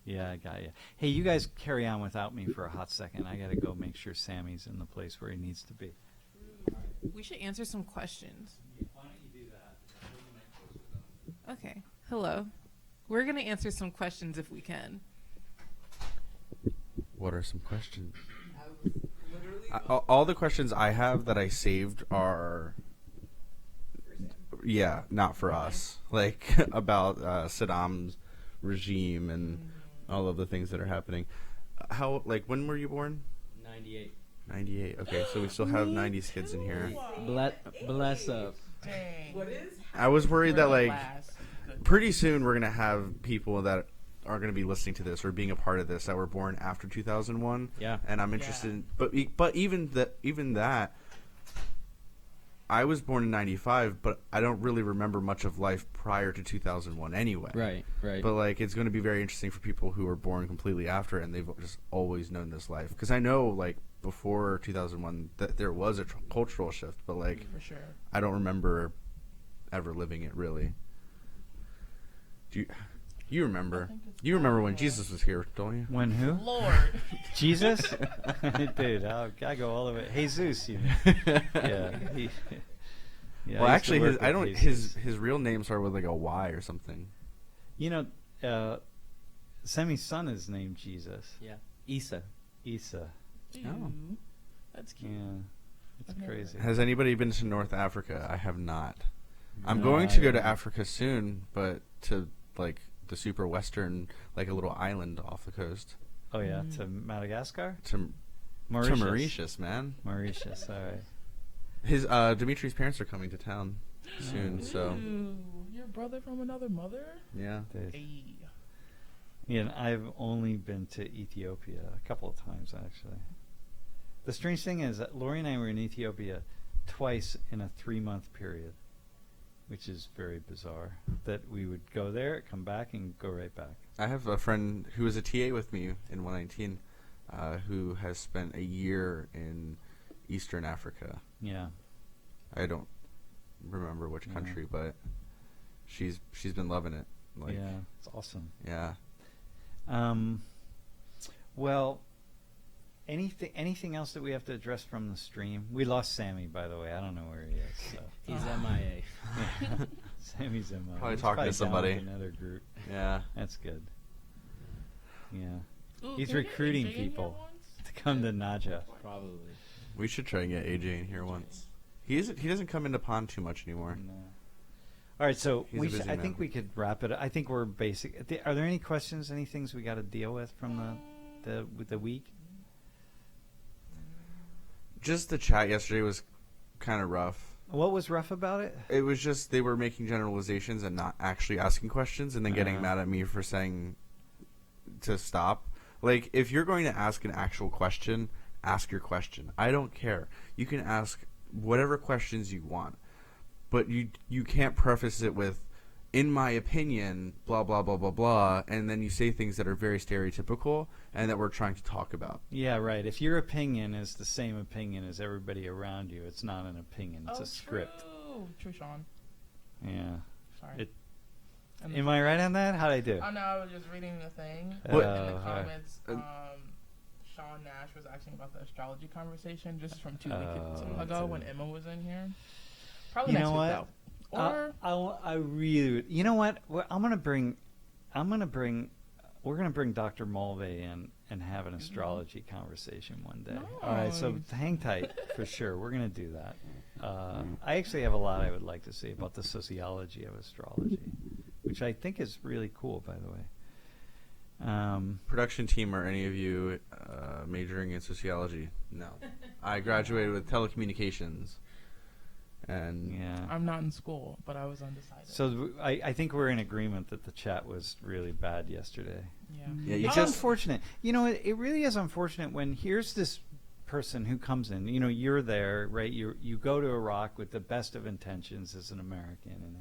Yeah, I got you. Hey, you guys carry on without me for a hot second. I got to go make sure Sammy's in the place where he needs to be. We should answer some questions. Why don't you do that? Okay. Hello. We're going to answer some questions if we can. What are some questions? All the questions I have that I saved are, not for us. About Saddam's regime and all of the things that are happening. When were you born? 98. 98. Okay, so we still have 90s kids in here. Bless up. Dang. What is? I was worried We're that, the like, last. Good. pretty soon we're going to have people that are going to be listening to this or being a part of this that were born after 2001. Yeah. And I'm interested in, but even that, I was born in 95, but I don't really remember much of life prior to 2001 anyway. Right. But, like, it's going to be very interesting for people who were born completely after and they've just always known this life. Because I know, like, before 2001 that there was a cultural shift, but, like, For sure. I don't remember ever living it, really. Do you remember? You remember when Jesus was here, don't you? When who? Lord. Jesus? Dude, I go all the way. Jesus, you mean. Yeah. Well, I used to actually, work with Jesus. his real name started with, like, a Y or something. You know, Sammy's son is named Jesus. Yeah. Isa. Isa. Oh. That's cute. Yeah. It's I've never crazy. Has anybody been to North Africa? I have not. I'm No, going I to go to haven't. Africa soon, but to, like, the super western, like a little island off the coast. Oh, yeah. To Madagascar? To Mauritius, man. Mauritius, all right. His Dimitri's parents are coming to town soon, so Ooh, your brother from another mother? yeah. Dude. Hey. Yeah, and I've only been to Ethiopia a couple of times, actually. The strange thing is that Lori and I were in Ethiopia twice in a 3-month period, which is very bizarre. That we would go there, come back, and go right back. I have a friend who was a TA with me in 119, who has spent a year in Eastern Africa. Yeah. I don't remember which country, but she's been loving it. Like, yeah, it's awesome. yeah. Well, anything else that we have to address from the stream? We lost Sammy, by the way. I don't know where he is. So. He's MIA. Sammy's in Probably he's talking to down somebody. with another group. Yeah. That's good. Yeah. Ooh, He's can we get recruiting AJ in here people once? to come to Naja. Probably. We should try and get AJ in here once. He doesn't come into Pond too much anymore. No. All right, so He's a busy I think man. we could wrap it. I think we're basic. Are there any questions? Any things we got to deal with from the week? Just the chat yesterday was kind of rough. What was rough about it? It was just they were making generalizations and not actually asking questions, and then getting mad at me for saying to stop. Like, if you're going to ask an actual question, ask your question. I don't care. You can ask whatever questions you want, but you can't preface it with, in my opinion, blah, blah, blah, blah, blah, and then you say things that are very stereotypical and that we're trying to talk about. Yeah, right. If your opinion is the same opinion as everybody around you, it's not an opinion. It's a script. True, Sean. Yeah. Sorry. And Am I right on that? How'd I do? Oh, no, I was just reading the thing. What? In the all right. comments, Sean Nash was asking about the astrology conversation just from 2 weeks ago when Emma was in here. Probably You next know week, what? though. Or I really, you know what? We're gonna bring Dr. Mulvey in and have an astrology conversation one day. All right, so Nice. hang tight for sure. We're gonna do that. I actually have a lot I would like to say about the sociology of astrology, which I think is really cool, by the way. Production team, are any of you majoring in sociology? No. I graduated with telecommunications. And Yeah. I'm not in school, but I was undecided. So I think we're in agreement that the chat was really bad yesterday. yeah. you It's just unfortunate. You know, it really is unfortunate when here's this person who comes in. You know, you're there, right? You go to Iraq with the best of intentions as an American and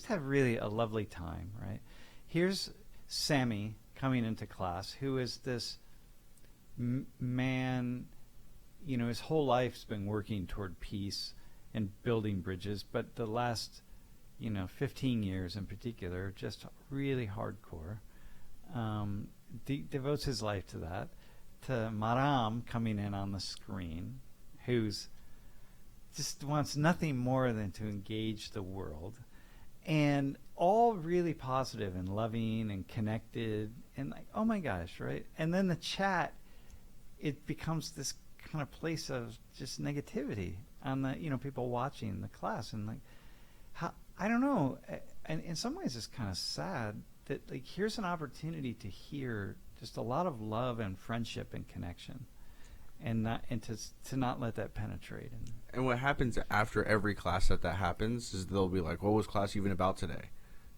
have really a lovely time, right? Here's Sammy coming into class, who is this man. You know, his whole life's been working toward peace and building bridges, but the last, 15 years in particular, just really hardcore. Devotes his life to that. To Maram coming in on the screen, who's just wants nothing more than to engage the world, and all really positive and loving and connected, and like, oh my gosh, right? And then the chat, it becomes this kind of place of just negativity on the people watching the class, and like, how, I don't know, and in some ways it's kind of sad that like here's an opportunity to hear just a lot of love and friendship and connection, and to not let that penetrate. And what happens after every class that happens is they'll be like, "What was class even about today?"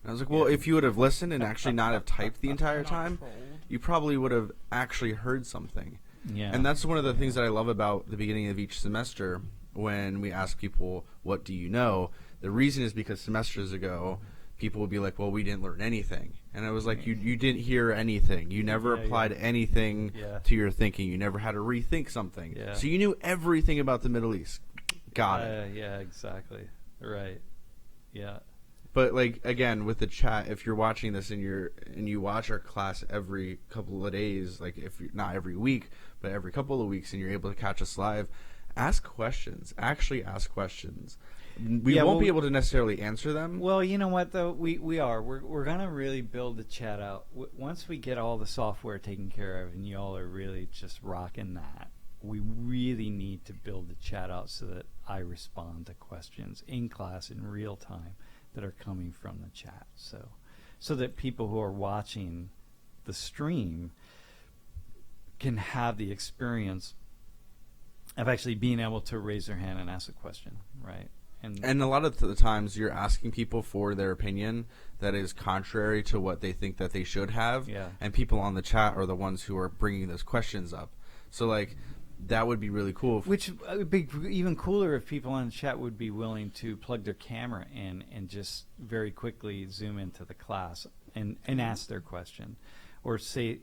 And I was like, "Well, if you would have listened and actually not have typed the entire time, you probably would have actually heard something." Yeah. And that's one of the things that I love about the beginning of each semester when we ask people, "What do you know?" The reason is because semesters ago, people would be like, "Well, we didn't learn anything." And I was like, you didn't hear anything. You never applied anything to your thinking. You never had to rethink something. Yeah. So you knew everything about the Middle East. Got it. Yeah, exactly. Right. Yeah. But like again with the chat, if you're watching this and you watch our class every couple of days, like if you're not every week, but every couple of weeks, and you're able to catch us live, ask questions. Actually ask questions. We won't be able to necessarily answer them. Well, you know what though, we're gonna really build the chat out once we get all the software taken care of, and y'all are really just rocking that. We really need to build the chat out so that I respond to questions in class in real time that are coming from the chat, so that people who are watching the stream can have the experience of actually being able to raise their hand and ask a question, right? And a lot of the times you're asking people for their opinion that is contrary to what they think that they should have. Yeah. And people on the chat are the ones who are bringing those questions up. So, like, that would be really cool. Which would be even cooler if people in the chat would be willing to plug their camera in and just very quickly zoom into the class and ask their question. Or say,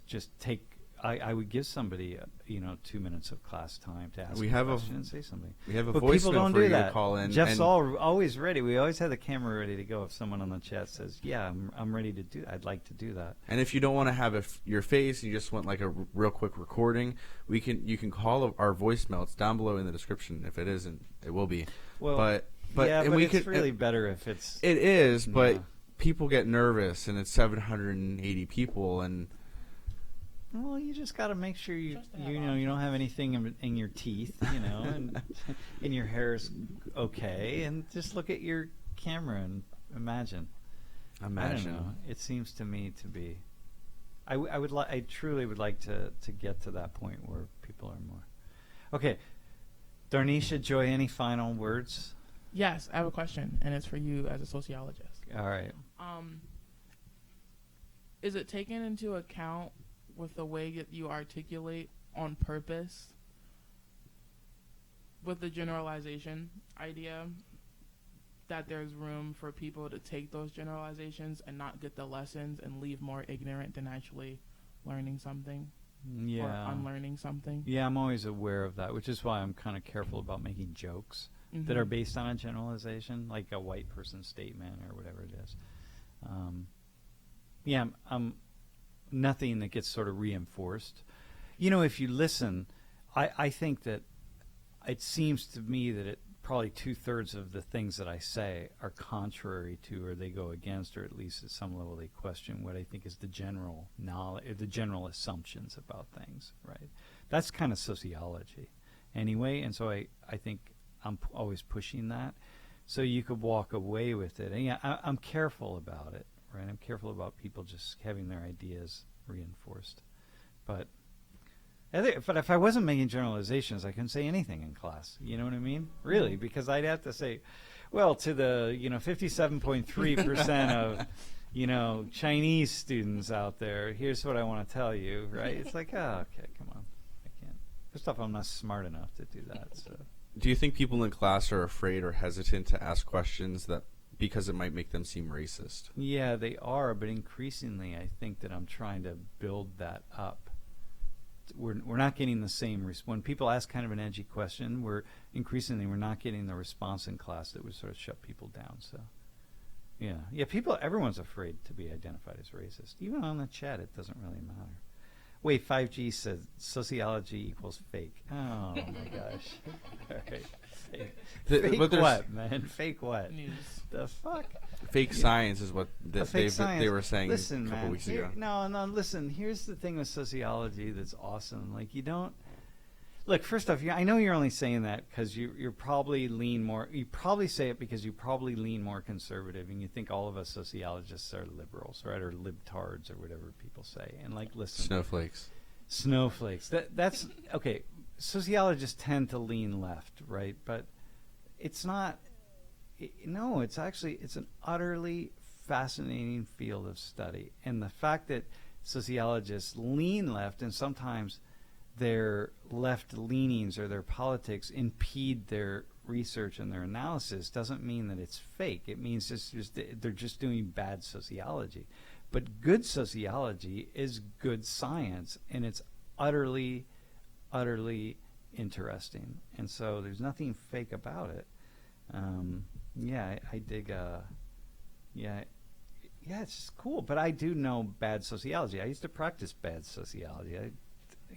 just take... I would give somebody, 2 minutes of class time to ask a question and say something. We have a but voicemail people don't for do you that. to call in. Jeff's always ready. We always have the camera ready to go if someone on the chat says, "Yeah, I'm ready to do. I'd like to do that." And if you don't want to have your face, you just want like a real quick recording, you can call our voicemail. It's down below in the description. If it isn't, it will be. Well, but it's really better if it's. It is, but people get nervous, and it's 780 people, and. Well, you just got to make sure you don't have anything in your teeth, and and your hair is okay, and just look at your camera and imagine. I don't know. It seems to me to be. I truly would like to get to that point where people are more. Okay, Darnisha, Joy, any final words? Yes, I have a question, and it's for you as a sociologist. All right. Is it taken into account with the way that you articulate on purpose with the generalization idea that there's room for people to take those generalizations and not get the lessons and leave more ignorant than actually learning something or unlearning something? Yeah, I'm always aware of that, which is why I'm kind of careful about making jokes that are based on a generalization, like a white person statement or whatever it is. I'm nothing that gets sort of reinforced. If you listen, I think that it seems to me that probably 2/3 of the things that I say are contrary to, or they go against, or at least at some level they question what I think is the general knowledge, the general assumptions about things, right? That's kind of sociology anyway, and so I think I'm always pushing that. So you could walk away with it. And I'm careful about it. Right, I'm careful about people just having their ideas reinforced, but if I wasn't making generalizations, I couldn't say anything in class. You know what I mean? Really, because I'd have to say, well, to the 57.3% of Chinese students out there, here's what I want to tell you. Right? It's like, oh, okay, come on, I can't. First off, I'm not smart enough to do that. So, do you think people in class are afraid or hesitant to ask questions because it might make them seem racist? Yeah, they are, but increasingly I think that I'm trying to build that up. We're not getting the same when people ask kind of an edgy question, we're not getting the response in class that would sort of shut people down. So everyone's afraid to be identified as racist. Even on the chat, it doesn't really matter. Wait, 5G says sociology equals fake. Oh my gosh. All right. Fake what, man? Fake what? News. The fuck? Fake science is what they were saying a couple weeks ago. No, listen. Here's the thing with sociology that's awesome. Like, you don't... Look, first off, I know you're only saying that because you probably lean more... You probably say it because you probably lean more conservative, and you think all of us sociologists are liberals, right? Or libtards, or whatever people say. And, like, listen... Snowflakes. That's... Okay... sociologists tend to lean left, right? But it's not. No, it's an utterly fascinating field of study, and the fact that sociologists lean left and sometimes their left leanings or their politics impede their research and their analysis doesn't mean that it's fake. It means they're just doing bad sociology. But good sociology is good science, and it's utterly, utterly interesting. And so there's nothing fake about it. I dig. It's just cool. But I do know bad sociology. I used to practice bad sociology.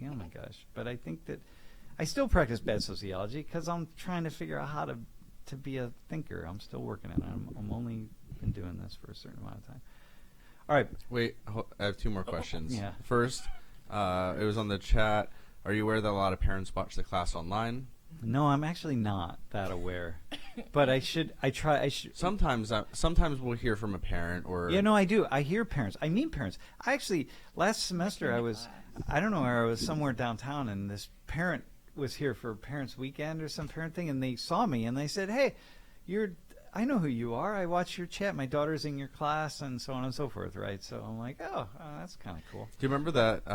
Oh my gosh! But I think that I still practice bad sociology because I'm trying to figure out how to be a thinker. I'm still working on it. I'm only been doing this for a certain amount of time. All right. Wait, I have two more questions. Yeah. First, it was on the chat. Are you aware that a lot of parents watch the class online? No, I'm actually not that aware. But I should. Sometimes we'll hear from a parent or. Yeah, no, I do. I hear parents. I meet parents. I actually last semester I don't know where I was, somewhere downtown, and this parent was here for Parents Weekend or some parent thing, and they saw me and they said, "Hey, I know who you are. I watch your chat. My daughter's in your class," and so on and so forth, right? So I'm like, oh that's kind of cool. Do you remember that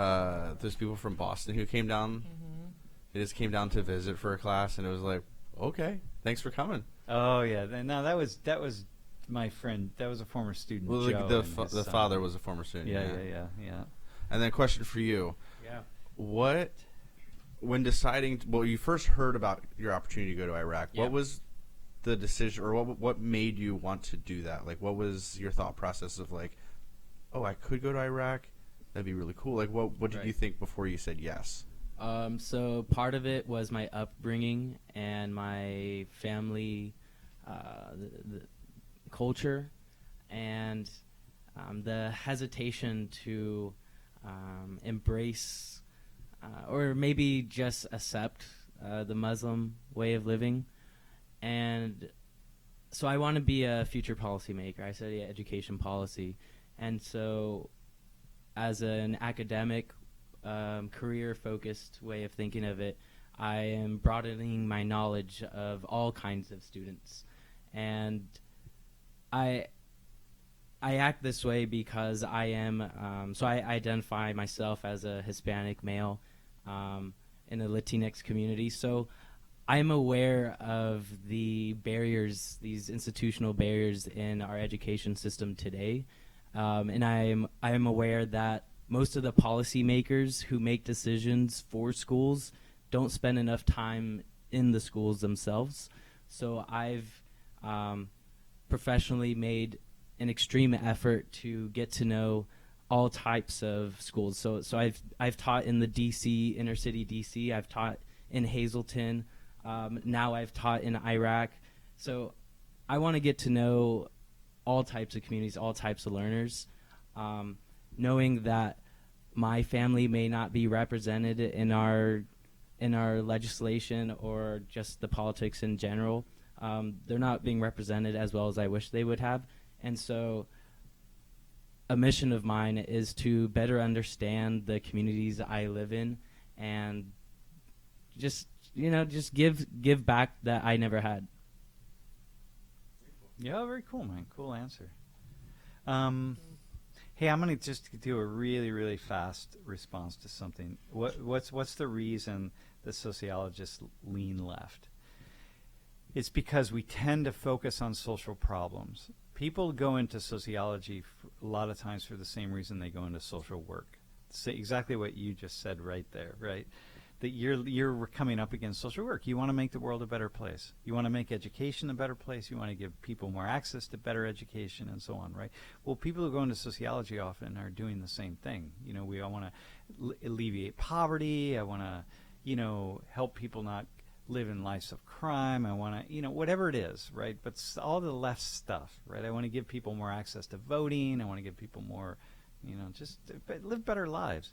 those people from Boston who came down? Mm-hmm. They just came down to visit for a class, and it was like, okay, thanks for coming. Oh yeah, no, that was my friend. That was a former student. Well, Joe, the father was a former student. Yeah. And then a question for you. Yeah. When deciding, you first heard about your opportunity to go to Iraq, Yeah. what was the decision, or what made you want to do that? Like, what was your thought process of like, oh, I could go to Iraq? That'd be really cool. Like, what did you think before you said yes? So part of it was my upbringing and my family, the culture, and the hesitation to embrace or maybe just accept the Muslim way of living. And so I want to be a future policymaker. I study education policy. And so as an academic, career-focused way of thinking of it, I am broadening my knowledge of all kinds of students. And I act this way because I am, so I identify myself as a Hispanic male in the Latinx community. So I'm aware of the barriers, these institutional barriers in our education system today. And I am aware that most of the policymakers who make decisions for schools don't spend enough time in the schools themselves. So I've professionally made an extreme effort to get to know all types of schools. So I've taught in the DC, inner city DC. I've taught in Hazleton. Now I've taught in Iraq. So I want to get to know all types of communities, all types of learners, knowing that my family may not be represented in our legislation or just the politics in general. They're not being represented as well as I wish they would have. And so a mission of mine is to better understand the communities I live in and just give back that I never had. Yeah, very cool, man. Cool answer. Hey, I'm going to just do a really, really fast response to something. What's the reason that sociologists lean left? It's because we tend to focus on social problems. People go into sociology a lot of times for the same reason they go into social work. Say exactly what you just said right there, right? That you're coming up against social work. You want to make the world a better place. You want to make education a better place. You want to give people more access to better education and so on, right? Well, people who go into sociology often are doing the same thing. We all want to alleviate poverty. I want to, help people not live in lives of crime. I want to, whatever it is, right? But all the left stuff, right? I want to give people more access to voting. I want to give people more, just live better lives.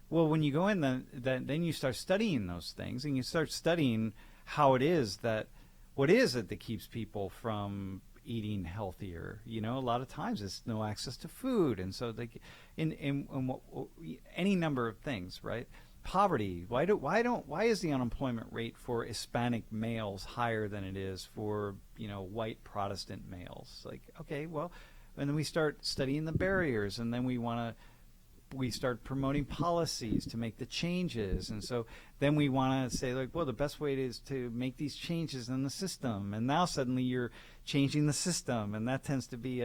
Well, when you go in, then you start studying those things, and you start studying how it is that, what is it that keeps people from eating healthier? A lot of times it's no access to food, and so any number of things, right? poverty. Why is the unemployment rate for Hispanic males higher than it is for, white Protestant males? Like, okay, well, and then we start studying the barriers, and then we start promoting policies to make the changes. And so then we want to say, like, well, the best way is to make these changes in the system. And now suddenly you're changing the system, and that tends to be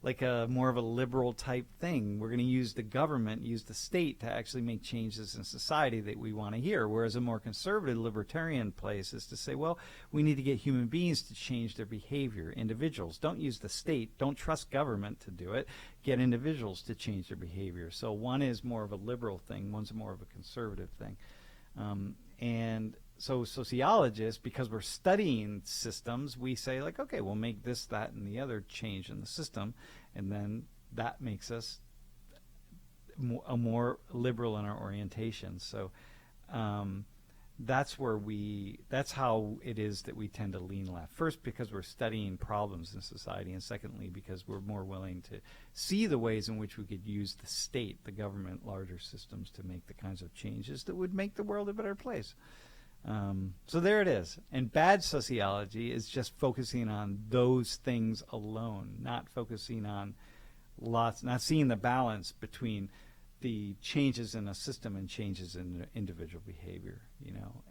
like a more of a liberal type thing. We're going to use the government, use the state to actually make changes in society that we want to hear. Whereas a more conservative libertarian place is to say, well, we need to get human beings to change their behavior. Individuals. Don't use the state. Don't trust government to do it. Get individuals to change their behavior. So one is more of a liberal thing. One's more of a conservative thing. And so sociologists, because we're studying systems, we say, like, okay, we'll make this, that, and the other change in the system, and then that makes us more liberal in our orientation. So that's how it is that we tend to lean left. First, because we're studying problems in society, and secondly, because we're more willing to see the ways in which we could use the state, the government, larger systems to make the kinds of changes that would make the world a better place. So there it is. And bad sociology is just focusing on those things alone, not focusing on not seeing the balance between the changes in a system and changes in individual behavior,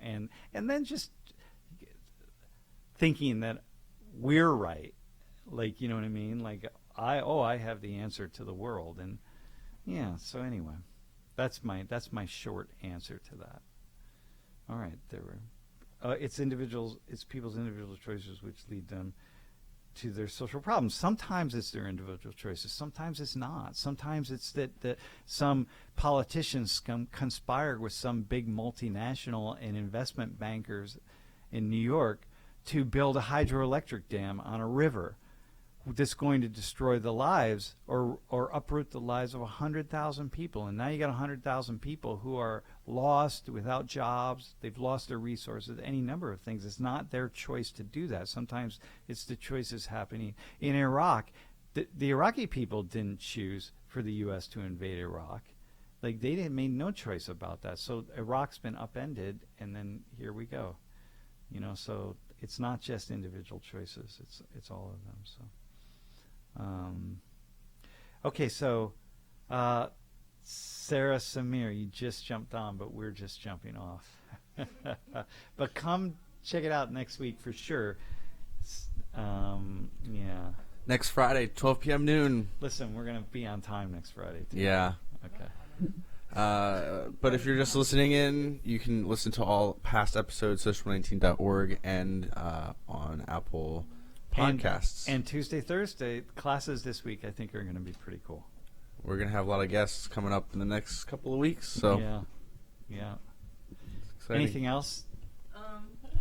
and then just thinking that we're right, like, you know what I mean? Like, I have the answer to the world, and yeah. So anyway, that's my short answer to that. All right, it's people's individual choices which lead them to their social problems. Sometimes it's their individual choices. Sometimes it's not. Sometimes it's that some politicians conspire with some big multinational and investment bankers in New York to build a hydroelectric dam on a river that's going to destroy the lives or uproot the lives of 100,000 people. And now you got 100,000 people who are lost, without jobs. They've lost their resources, any number of things. It's not their choice to do that. Sometimes it's the choices happening. In Iraq, the Iraqi people didn't choose for the U.S. to invade Iraq. Like, they made no choice about that. So Iraq's been upended, and then here we go. So it's not just individual choices. It's all of them. So. Okay, so Sarah Samir, you just jumped on, but we're just jumping off. But come check it out next week for sure. Yeah. Next Friday, 12 p.m. noon. Listen, we're going to be on time next Friday, too. Yeah. Okay. But if you're just listening in, you can listen to all past episodes, social19.org, and on Apple Podcasts. And Tuesday, Thursday, classes this week I think are going to be pretty cool. We're going to have a lot of guests coming up in the next couple of weeks. So Yeah. Exciting. Anything else?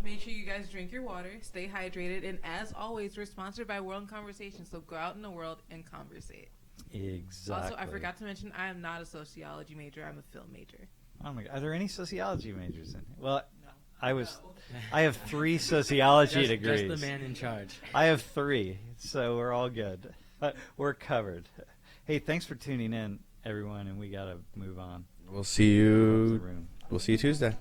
Make sure you guys drink your water, stay hydrated, and as always, we're sponsored by World in Conversation, so go out in the world and conversate. Exactly. Also, I forgot to mention, I am not a sociology major, I'm a film major. Oh my God. Are there any sociology majors in here? Well, I have 3 sociology degrees. Just the man in charge. I have 3, so we're all good. We're covered. Hey, thanks for tuning in, everyone, and we got to move on. We'll see you Tuesday.